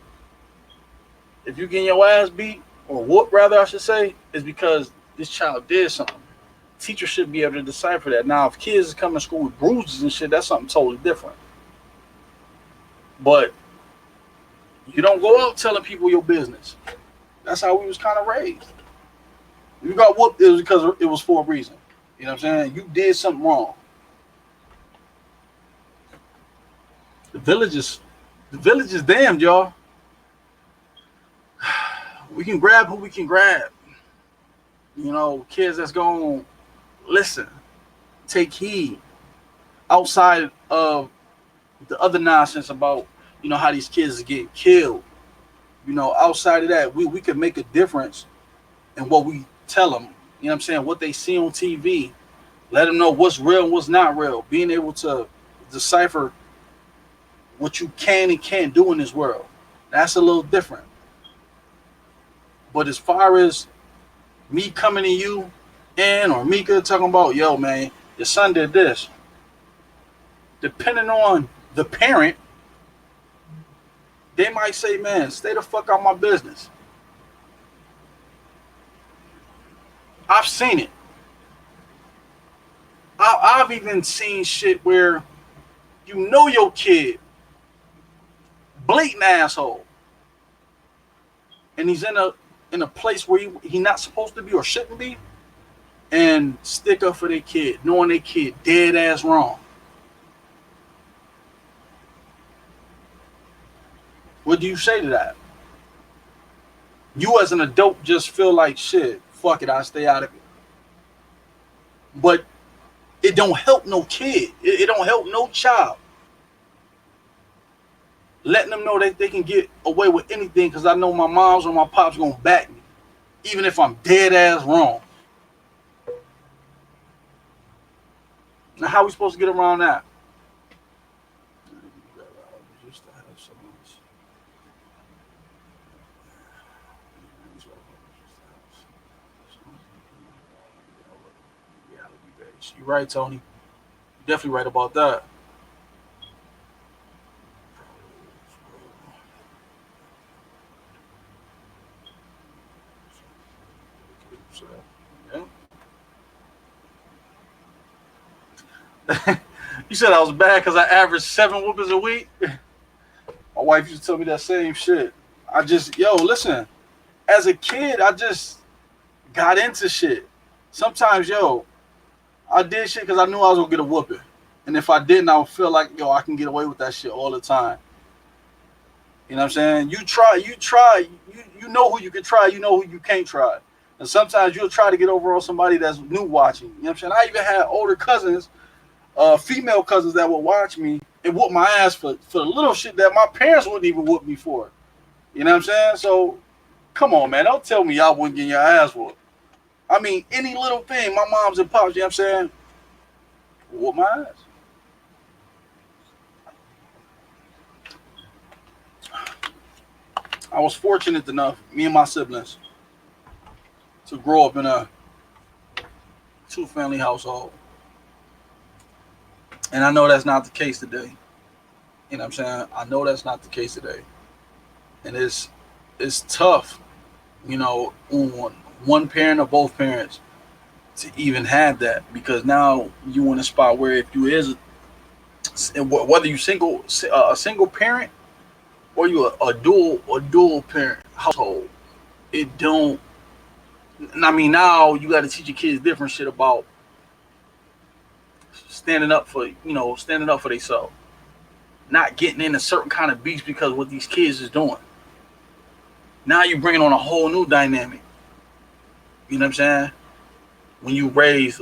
If you getting your ass beat or whooped, rather I should say, is because this child did something. Teachers should be able to decipher that. Now, if kids come to school with bruises and shit, that's something totally different. But you don't go out telling people your business. That's how we was kind of raised. If you got whooped, it was because it was for a reason. You know what I'm saying? You did something wrong. The village is damned, y'all. We can grab who we can grab. Kids that's going to listen, take heed outside of the other nonsense about, how these kids are getting killed. Outside of that, we could make a difference in what we tell them. You know what I'm saying? What they see on TV. Let them know what's real and what's not real. Being able to decipher what you can and can't do in this world. That's a little different. But as far as me coming to you or Mika talking about, yo, man, your son did this. Depending on the parent, they might say, man, stay the fuck out my business. I've seen it. I've even seen shit where your kid, blatant asshole, and he's in a place where he not supposed to be or shouldn't be, and stick up for their kid, knowing their kid dead ass wrong. What do you say to that? You as an adult just feel like shit, fuck it, I'll stay out of it. But it don't help no kid. It don't help no child. Letting them know that they can get away with anything because I know my mom's or my pops gonna back me, even if I'm dead ass wrong. Now, how we supposed to get around that? You're right, Tony. Definitely right about that. So, yeah. You said I was bad because I averaged 7 whoopings a week. My wife used to tell me that same shit. I just, yo, listen. As a kid, I just got into shit. Sometimes, yo, I did shit because I knew I was gonna get a whooping, and if I didn't, I would feel like, yo, I can get away with that shit all the time. You know what I'm saying? You know who you can try, you know who you can't try. And sometimes you'll try to get over on somebody that's new watching. You know what I'm saying? I even had older cousins, female cousins that would watch me and whoop my ass for the little shit that my parents wouldn't even whoop me for. You know what I'm saying? So come on, man. Don't tell me y'all wouldn't get your ass whooped. I mean, any little thing, my mom's and pops, you know what I'm saying? Whoop my ass. I was fortunate enough, me and my siblings, to grow up in a two-family household. And I know that's not the case today. You know what I'm saying? I know that's not the case today. And it's tough, you know, on one parent or both parents to even have that, because now you in a spot where if you is whether you a single parent or you a dual parent household, it don't. I mean, now you got to teach your kids different shit about standing up for themselves, not getting in a certain kind of beats because what these kids is doing. Now you bringing on a whole new dynamic. You know what I'm saying? When you raise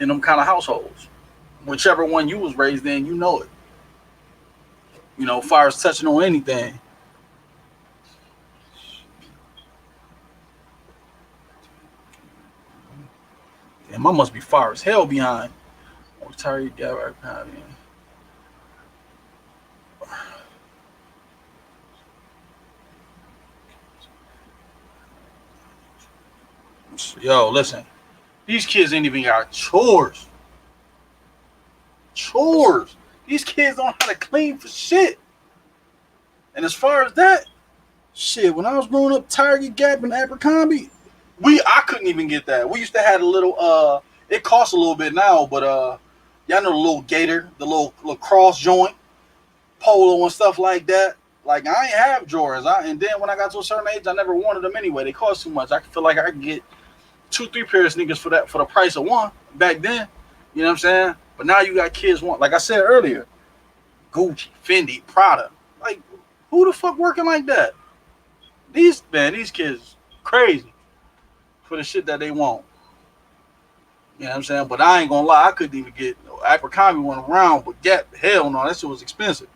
in them kind of households, whichever one you was raised in, you know it. You know, far as touching on anything. Damn, I must be far as hell behind. Oh, Terry got right behind me. Yo, listen. These kids ain't even got chores. Chores. These kids don't know how to clean for shit. And as far as that, shit, when I was growing up, Target, Gap, and Abercrombie, I couldn't even get that. We used to have a little it costs a little bit now, but y'all know the little gator, the little cross joint, polo and stuff like that. Like I ain't have Jordans. And then when I got to a certain age, I never wanted them anyway. They cost too much. I feel like I could get 2-3 pairs of sneakers for the price of one back then. You know what I'm saying? But now you got kids want, like I said earlier, Gucci, Fendi, Prada. Like, who the fuck working like that? These kids crazy for the shit that they want. You know what I'm saying? But I ain't gonna lie, I couldn't even get Abercrombie one around, but Gap, hell no, that shit was expensive.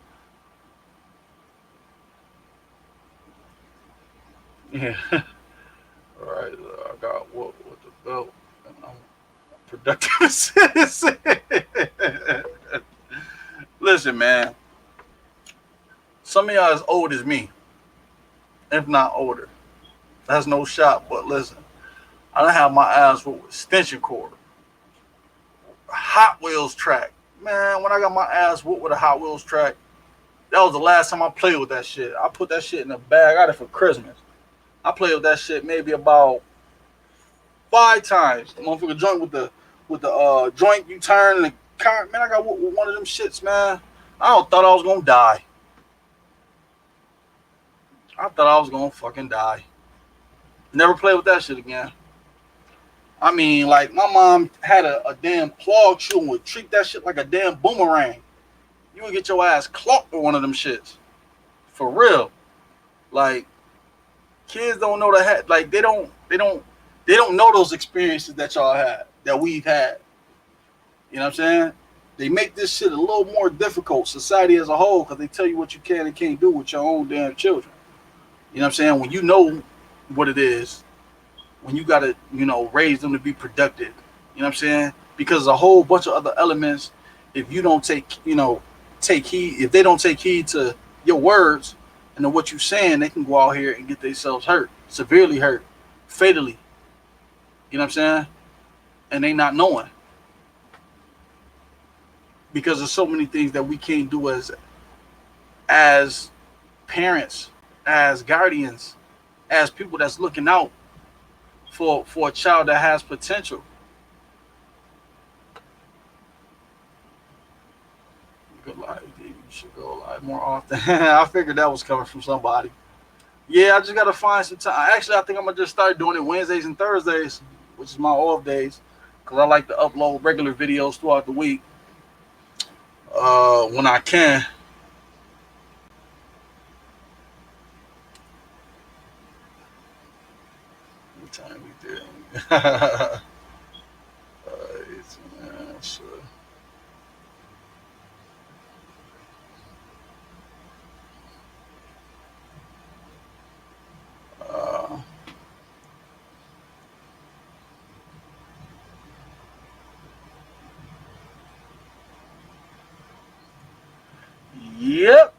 Yeah. All right, I got what with the belt, and I'm a productive citizen. Listen, man. Some of y'all as old as me, if not older. That's no shot, but listen, I done have my ass with extension cord, Hot Wheels track. Man, when I got my ass whooped with a Hot Wheels track, that was the last time I played with that shit. I put that shit in a bag. I got it for Christmas. I played with that shit maybe about 5 times. The motherfucker joint with the joint you turn and the car. Man, I got whooped with one of them shits, man. Thought I was gonna die. I thought I was gonna fucking die. Never play with that shit again. I mean, like, my mom had a damn clog shoe and would treat that shit like a damn boomerang. You would get your ass clocked with one of them shits. For real. Like, kids don't know like, they don't know those experiences that y'all had, that we've had. You know what I'm saying? They make this shit a little more difficult, society as a whole, because they tell you what you can and can't do with your own damn children. You know what I'm saying? When you know what it is, when you got to, raise them to be productive. You know what I'm saying? Because a whole bunch of other elements, if you don't take heed, if they don't take heed to your words and to what you're saying, they can go out here and get themselves hurt, severely hurt, fatally. You know what I'm saying? And they not knowing. because there's so many things that we can't do as parents, as guardians, as people that's looking out for a child that has potential. Good live, Dave. You should go live more often. I figured that was coming from somebody. Yeah, I just gotta find some time. Actually, I think I'm gonna just start doing it Wednesdays and Thursdays, which is my off days, because I like to upload regular videos throughout the week when I can. What time we did? It's, so, uh, yep.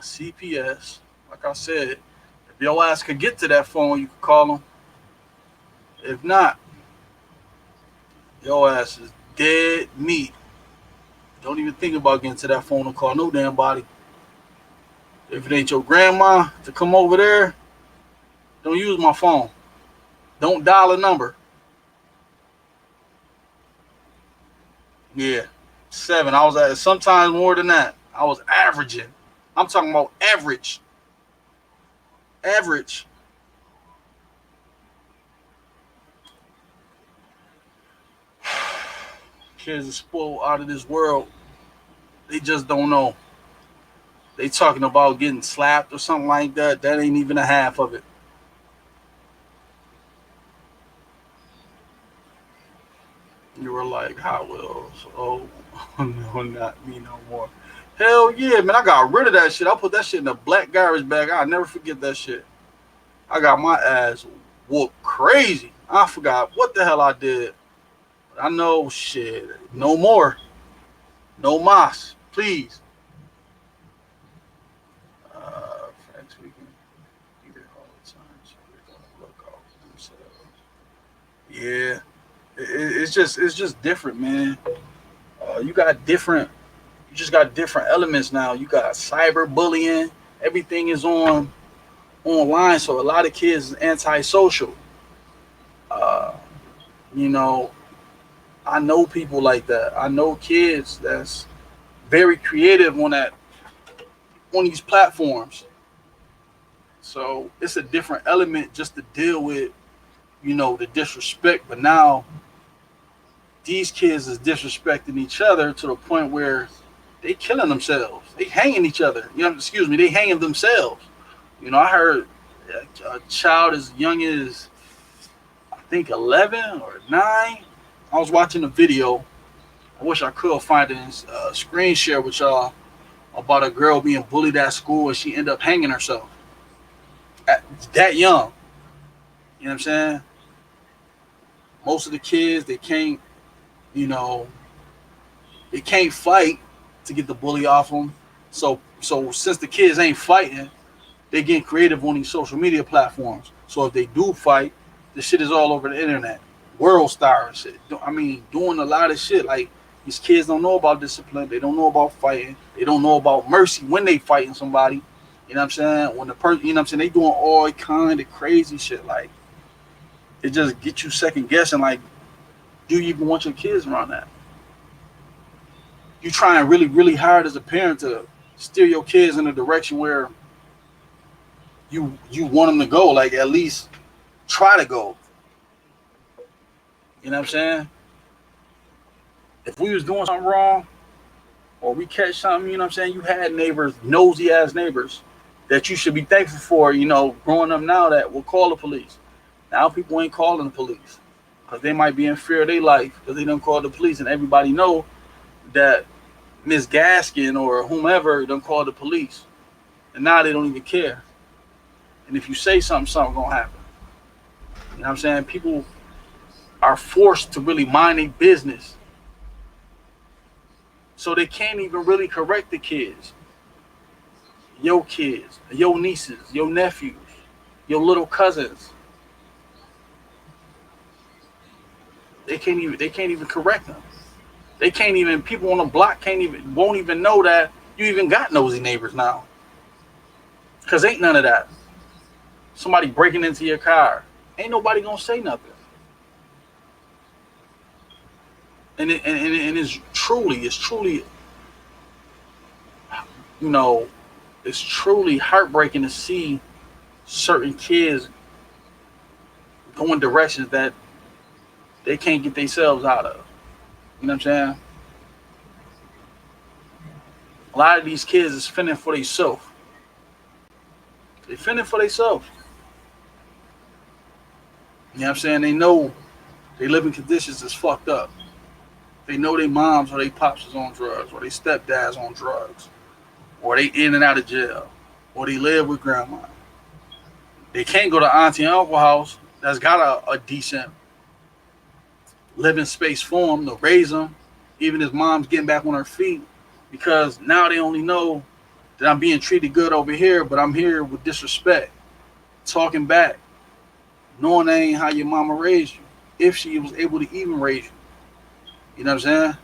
CPS. Like I said, if your ass could get to that phone, you could call them. If not, your ass is dead meat. Don't even think about getting to that phone and call no damn body. If it ain't your grandma to come over there, don't use my phone. Don't dial a number. Yeah, 7. I was at sometimes more than that. I was averaging. I'm talking about average. Average. Kids are spoiled out of this world. They just don't know. They talking about getting slapped or something like that. That ain't even a half of it. You were like, Hot Wheels. Oh, no, not me no more. Hell yeah, man. I got rid of that shit. I put that shit in a black garbage bag. I'll never forget that shit. I got my ass whooped crazy. I forgot what the hell I did. I know shit. No more. No mas. Please. Facts we can eat it all the time. So we're gonna look out for themselves. Yeah. It's just different, man. You got different. You just got different elements now. You got cyber bullying. Everything is online, so a lot of kids is antisocial. Uh, you know, I know people like that. I know kids that's very creative on these platforms. So it's a different element just to deal with, the disrespect. But now these kids is disrespecting each other to the point where they killing themselves. They hanging each other. Excuse me, they hanging themselves. I heard a child as young as I think 11 or 9. I was watching a video. I wish I could find it and screen share with y'all about a girl being bullied at school and she ended up hanging herself at that young. You know what I'm saying? Most of the kids you know, they can't fight to get the bully off them. So since the kids ain't fighting, they getting creative on these social media platforms. So if they do fight, the shit is all over the internet. World star and shit. I mean, doing a lot of shit. Like, these kids don't know about discipline. They don't know about fighting. They don't know about mercy when they fighting somebody. You know what I'm saying? When the person, you know what I'm saying? They doing all kind of crazy shit. Like, it just gets you second guessing. Like, do you even want your kids around that? You trying really, really hard as a parent to steer your kids in a direction where you want them to go. Like, at least try to go. You know what I'm saying? If we was doing something wrong or we catch something, you know what I'm saying? You had neighbors, nosy ass neighbors that you should be thankful for, growing up now that will call the police. Now people ain't calling the police because they might be in fear of their life because they don't call the police, and everybody know that Miss Gaskin or whomever done called the police, and now they don't even care. And if you say something gonna happen. You know what I'm saying? People are forced to really mind their business, so they can't even really correct the kids. Your kids, your nieces, your nephews, your little cousins. They can't even correct them. They can't even, people on the block won't even know that you even got nosy neighbors now. Because ain't none of that. Somebody breaking into your car. Ain't nobody going to say nothing. And it's truly, you know, it's truly heartbreaking to see certain kids going directions that they can't get themselves out of. You know what I'm saying? A lot of these kids is fending for themselves. They fending for themselves. You know what I'm saying? They know they living conditions is fucked up. They know their moms or their pops is on drugs, or their stepdads on drugs, or they in and out of jail, or they live with grandma. They can't go to auntie and uncle house that's got a decent living space for them to raise them, even his mom's getting back on her feet, because now they only know that I'm being treated good over here, but I'm here with disrespect, talking back, knowing that ain't how your mama raised you, if she was able to even raise you. You know what I'm saying?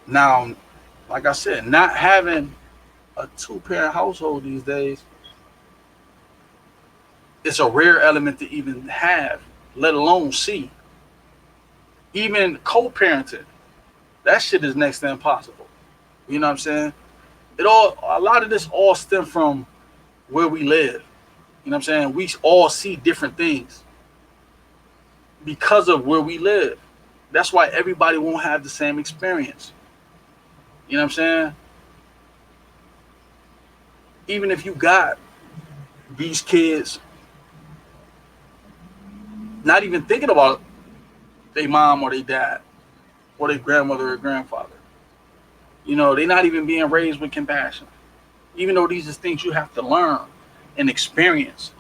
Now, like I said, not having a two-parent household these days, it's a rare element to even have, let alone see. Even co-parenting, that shit is next to impossible. You know what I'm saying? A lot of this all stem from where we live. You know what I'm saying? We all see different things because of where we live. That's why everybody won't have the same experience. You know what I'm saying? Even if you got these kids not even thinking about their mom or their dad or their grandmother or grandfather. You know, they're not even being raised with compassion. Even though these are things you have to learn and experience.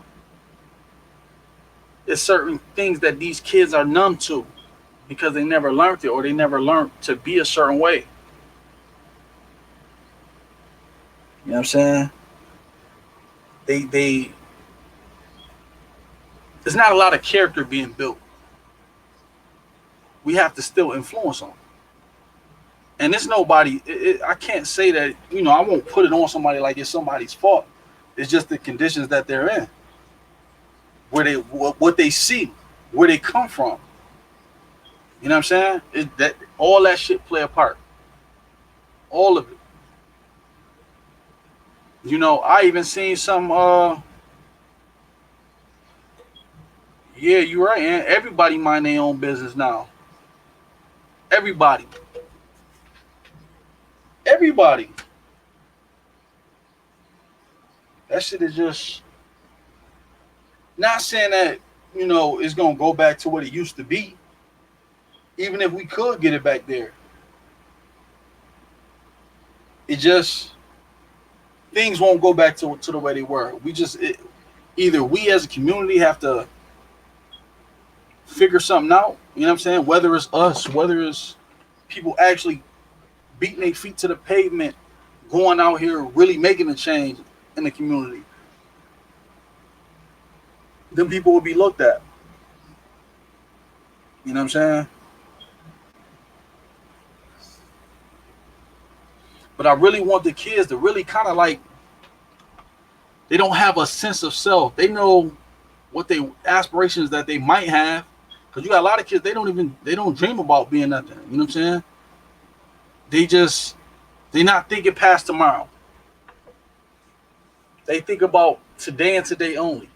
There's certain things that these kids are numb to because they never learned it, or they never learned to be a certain way. You know what I'm saying? There's not a lot of character being built. We have to still influence them. And it's nobody, I can't say that, you know, I won't put it on somebody like it's somebody's fault. It's just the conditions that they're in, what they see, where they come from. You know what I'm saying? All that shit play a part. All of it. You know, I even seen some, yeah, you're right, man. Everybody mind their own business now. Everybody. That shit is just, not saying that, you know, it's going to go back to what it used to be. Even if we could get it back there. It just, things won't go back to the way they were. Either we as a community have to figure something out, you know what I'm saying? Whether it's us, whether it's people actually beating their feet to the pavement, going out here really making a change in the community, then people will be looked at. You know what I'm saying? But I really want the kids to really kind of like, they don't have a sense of self. They know what they aspirations that they might have. Because you got a lot of kids, they don't dream about being nothing. You know what I'm saying? They're not thinking past tomorrow. They think about today and today only.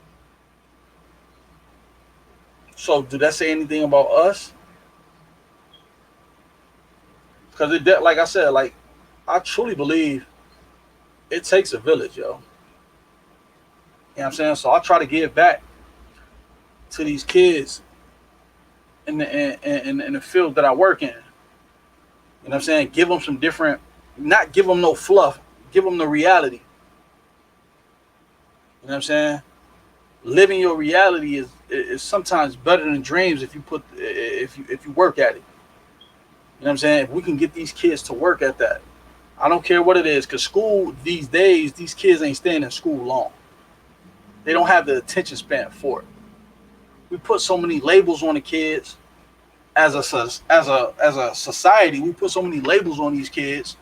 So do that say anything about us? Because like I said, like, I truly believe it takes a village, yo. You know what I'm saying? So I try to give back to these kids in the field that I work in. You know what I'm saying? Give them some different, not give them no fluff, give them the reality. You know what I'm saying? Living your reality is sometimes better than dreams if you work at it. You know what I'm saying? If we can get these kids to work at that. I don't care what it is, because school these days, these kids ain't staying in school long. They don't have the attention span for it. We put so many labels on the kids. as a society, we put so many labels on these kids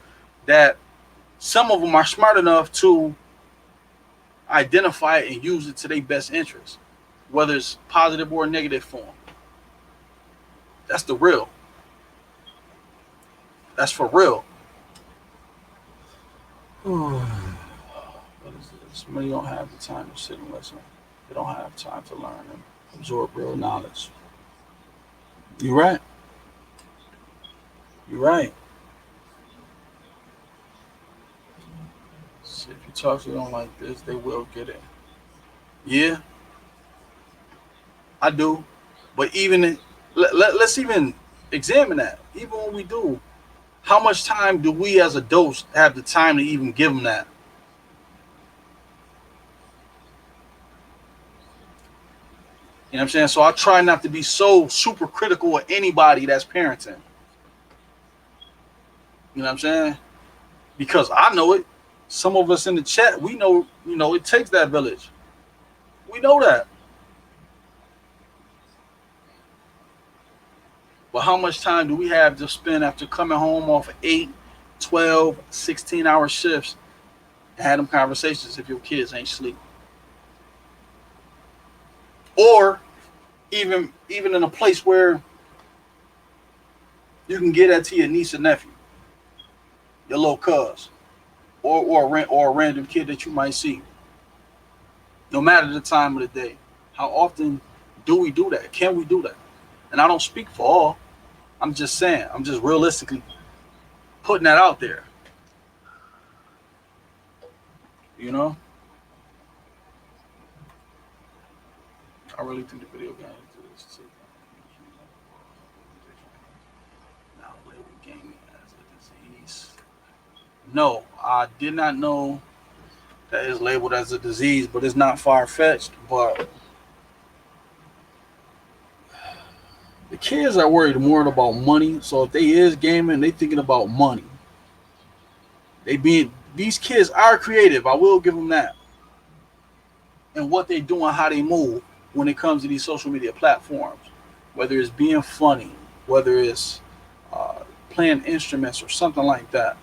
that some of them are smart enough to identify it and use it to their best interest, whether it's positive or negative form. That's the real. That's for real. What is this? Many don't have the time to sit and listen. They don't have time to learn and absorb real knowledge. You're right. You're right. So if you talk to them like this, they will get it. Yeah, I do. But let's even examine that. Even when we do, how much time do we as adults have the time to even give them that? You know what I'm saying? So I try not to be so super critical of anybody that's parenting. You know what I'm saying? Because I know it. Some of us in the chat, we know, it takes that village. We know that. But how much time do we have to spend after coming home off of 8, 12, 16-hour shifts and have them conversations if your kids ain't sleep? Or even in a place where you can get that to your niece and nephew, your little cuz, or a random kid that you might see, no matter the time of the day. How often do we do that? Can we do that? And I don't speak for all. I'm just saying. I'm just realistically putting that out there. You know? I really think the video games do this too. Now label gaming as a disease. No, I did not know that is labeled as a disease, but it's not far fetched. But the kids are worried more about money. So if they is gaming, they thinking about money. These kids are creative. I will give them that. And what they do and how they move when it comes to these social media platforms, whether it's being funny, whether it's playing instruments or something like that.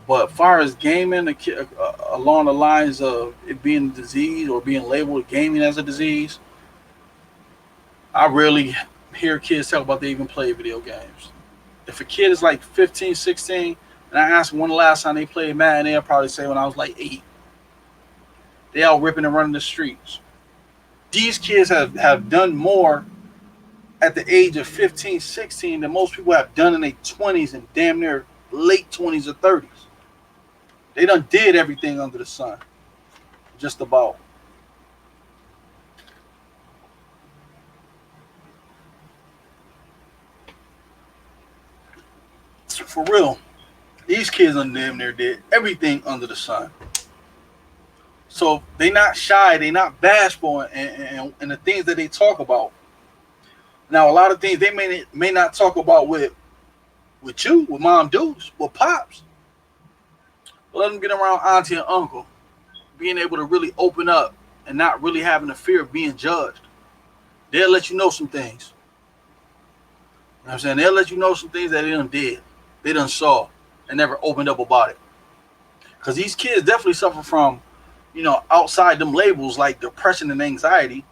But as far as gaming, along the lines of it being a disease or being labeled gaming as a disease, I rarely hear kids talk about they even play video games. If a kid is like 15, 16, and I ask them when the last time they played Madden, they'll probably say when I was like 8. They all ripping and running the streets. These kids have done more at the age of 15, 16 than most people have done in their 20s and damn near late 20s or 30s. They done did everything under the sun. Just about. For real. These kids done damn near did everything under the sun. So they not shy, they not bashful and the things that they talk about. Now a lot of things they may not talk about with you, with mom dudes, with pops. But let them get around auntie and uncle, being able to really open up and not really having the fear of being judged. They'll let you know some things. You know what I'm saying? They'll let you know some things that they done did. They done saw and never opened up about it. Because these kids definitely suffer from, outside them labels like depression and anxiety,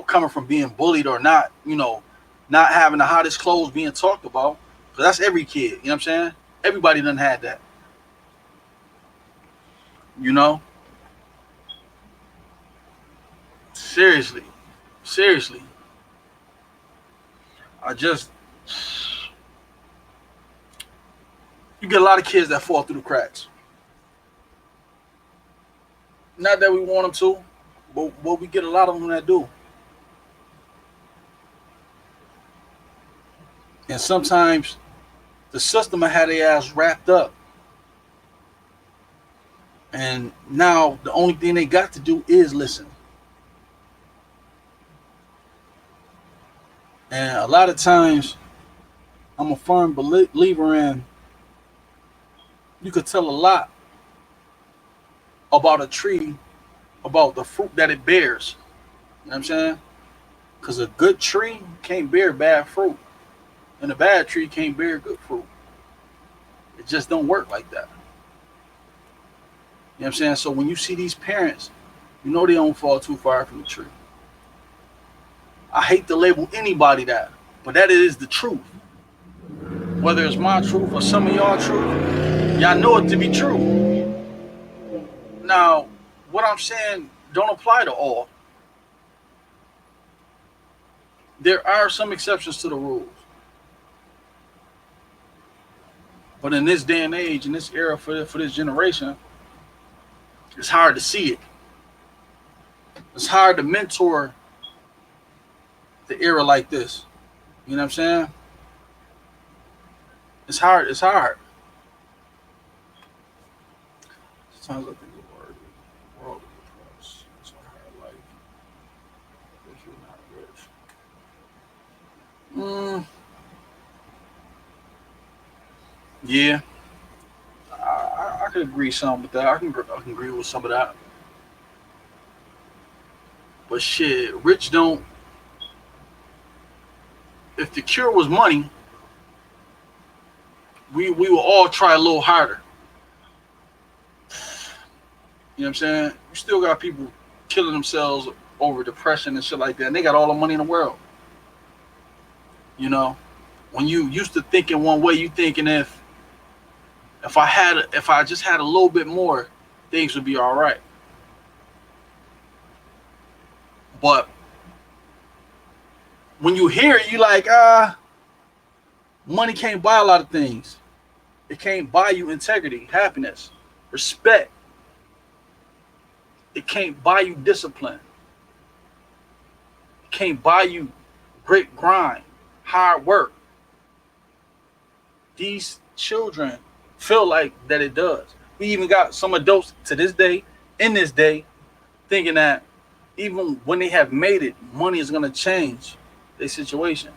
coming from being bullied or not, not having the hottest clothes being talked about. Because that's every kid, you know what I'm saying? Everybody done had that. Seriously. You get a lot of kids that fall through the cracks. Not that we want them to, but we get a lot of them that do. And sometimes the system had their ass wrapped up. And now the only thing they got to do is listen. And a lot of times, I'm a firm believer in you could tell a lot about a tree, about the fruit that it bears. You know what I'm saying? Because a good tree can't bear bad fruit. and a bad tree can't bear good fruit. It just don't work like that. You know what I'm saying? So when you see these parents, you know they don't fall too far from the tree. I hate to label anybody that, but that is the truth. Whether it's my truth or some of y'all truth, y'all know it to be true. Now, what I'm saying don't apply to all. There are some exceptions to the rules. But in this day and age, in this era for this generation, it's hard to see it. It's hard to mentor the era like this. You know what I'm saying? It's hard. It's hard. Sometimes I think the word world is it's a hard life. If you're not rich. Yeah. I could agree some with that. I can agree with some of that. But shit, rich don't. If the cure was money, we will all try a little harder. You know what I'm saying? You still got people killing themselves over depression and shit like that, and they got all the money in the world. You know, when you used to thinking one way, you thinking if I just had a little bit more, things would be all right. But when you hear it, you like, money can't buy a lot of things. It can't buy you integrity, happiness, respect. It can't buy you discipline. It can't buy you great grind, hard work. These children feel like that it does. We even got some adults to this day, in this day, thinking that even when they have made it, money is going to change their situation.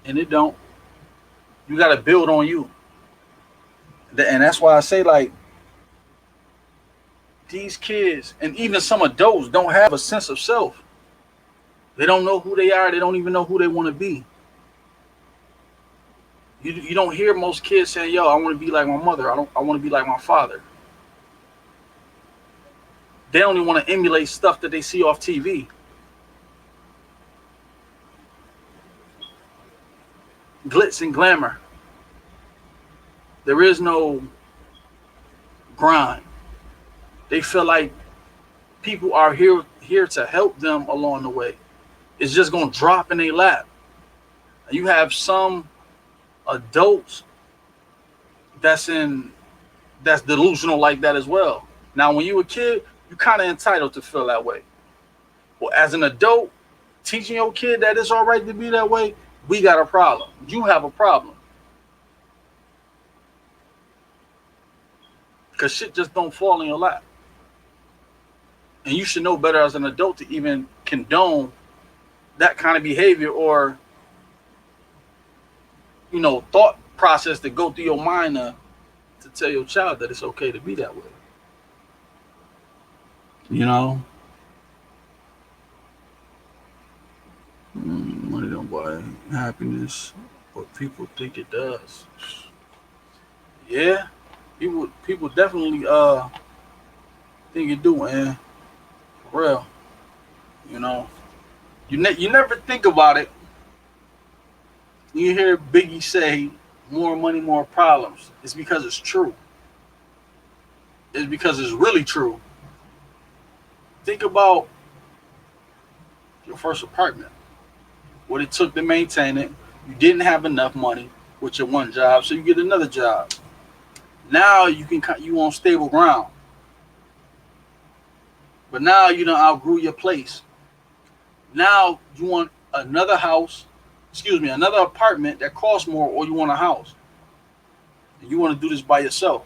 And it don't. You got to build on you. And that's why I say, like, these kids and even some adults don't have a sense of self. They don't know who they are. They don't even know who they want to be. You don't hear most kids saying, yo, I want to be like my mother. I want to be like my father. They only want to emulate stuff that they see off TV. Glitz and glamour. There is no grind. They feel like people are here to help them along the way. It's just going to drop in their lap. You have some adults that's delusional like that as well. Now, when you a kid, you're kind of entitled to feel that way. Well, as an adult, teaching your kid that it's all right to be that way, we got a problem. You have a problem. Because shit just don't fall in your lap. And you should know better as an adult to even condone that kind of behavior or, thought process to go through your mind to tell your child that it's okay to be that way. Money don't buy happiness, but people think it does. Yeah, people definitely think it do, man. For real. You never think about it. You hear Biggie say, more money, more problems. It's because it's true. It's because it's really true. Think about your first apartment. What it took to maintain it. You didn't have enough money with your one job, so you get another job. Now you on stable ground. But now you done outgrew your place. Now you want another apartment that costs more, or you want a house. And you want to do this by yourself.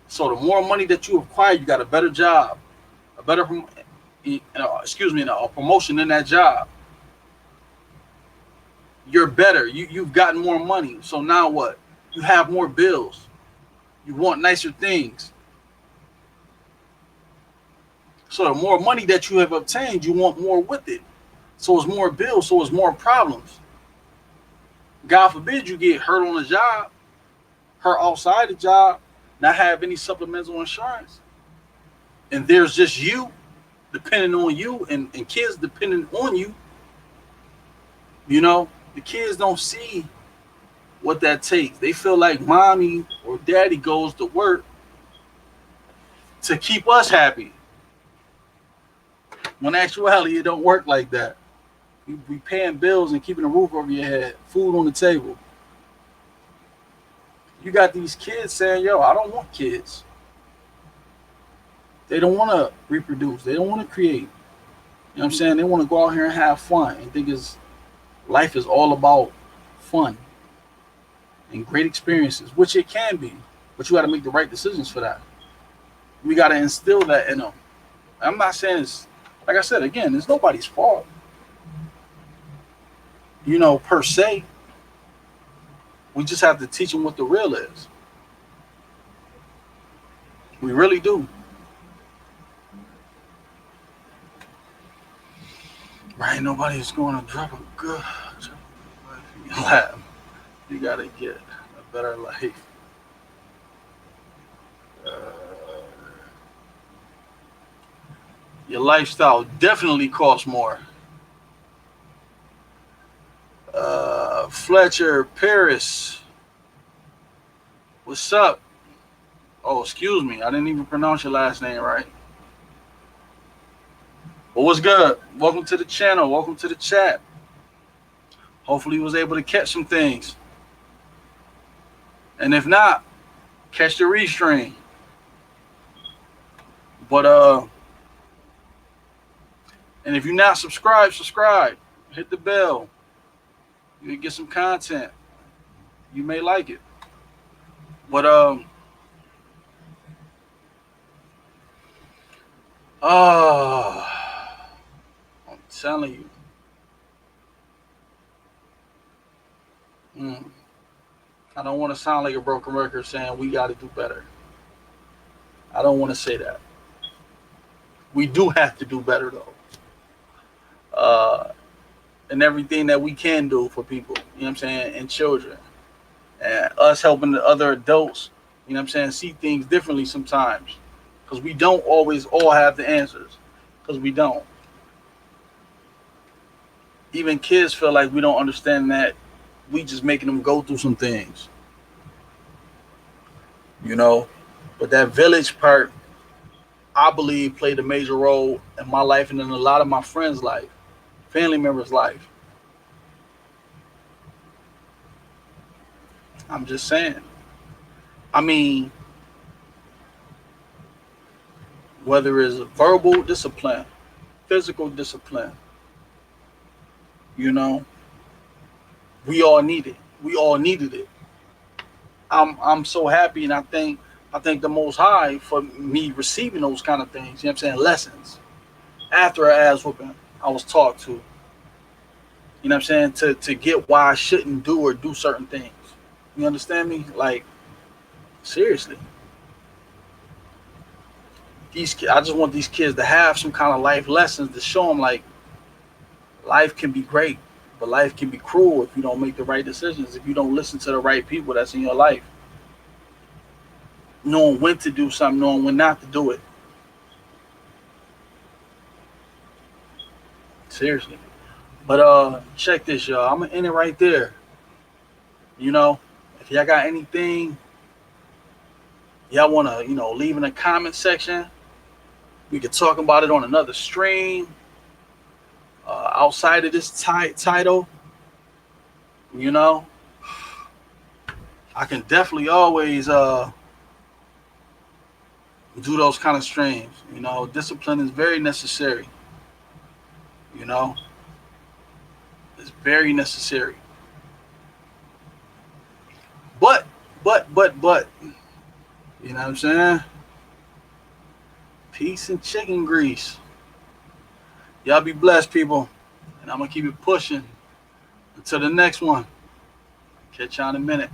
So the more money that you acquire, you got a better job, a promotion in that job. You're better. You've gotten more money. So now what? You have more bills. You want nicer things. So the more money that you have obtained, you want more with it. So it's more bills, so it's more problems. God forbid you get hurt on the job, hurt outside the job, not have any supplemental insurance, and there's just you depending on you and kids depending on you. You know, the kids don't see what that takes. They feel like mommy or daddy goes to work to keep us happy. When in actuality, it don't work like that. We paying bills and keeping a roof over your head, food on the table. You got these kids saying, yo, I don't want kids. They don't want to reproduce. They don't want to create. You know what I'm saying? They want to go out here and have fun and think life is all about fun and great experiences, which it can be. But you got to make the right decisions for that. We got to instill that in them. I'm not saying it's, like I said, again, it's nobody's fault. You know, per se. We just have to teach them what the real is. We really do. Right? Nobody's going to drop a good lab. You got to get a better life. Your lifestyle definitely costs more. Fletcher Paris, what's up? Oh, excuse me, I didn't even pronounce your last name right. But what's good? Welcome to the channel. Welcome to the chat. Hopefully you was able to catch some things. And if not, catch the restream. But and if you're not subscribed, subscribe. Hit the bell. You get some content. You may like it. But I'm telling you. I don't want to sound like a broken record saying we got to do better. I don't want to say that. We do have to do better though. And everything that we can do for people, you know what I'm saying, and children. And us helping the other adults, you know what I'm saying, see things differently sometimes. Because we don't always all have the answers. Because we don't. Even kids feel like we don't understand that we just making them go through some things. You know? But that village part, I believe, played a major role in my life and in a lot of my friends' life. Family members' life. I'm just saying. I mean, whether it's verbal discipline, physical discipline, you know, we all need it. We all needed it. I'm so happy, and I thank the Most High for me receiving those kind of things. You know what I'm saying? Lessons after an ass whooping I was taught to. You know what I'm saying? To get why I shouldn't do or do certain things. You understand me? Like, seriously. I just want these kids to have some kind of life lessons to show them, like, life can be great, but life can be cruel if you don't make the right decisions, if you don't listen to the right people that's in your life. Knowing when to do something, knowing when not to do it. Seriously. But check this, y'all. I'm gonna end it right there. You know, if y'all got anything y'all wanna, leave in the comment section, we could talk about it on another stream. Outside of this title, I can definitely always do those kind of streams. Discipline is very necessary. It's very necessary. But, you know what I'm saying? Peace and chicken grease. Y'all be blessed, people. And I'm going to keep it pushing until the next one. Catch y'all in a minute.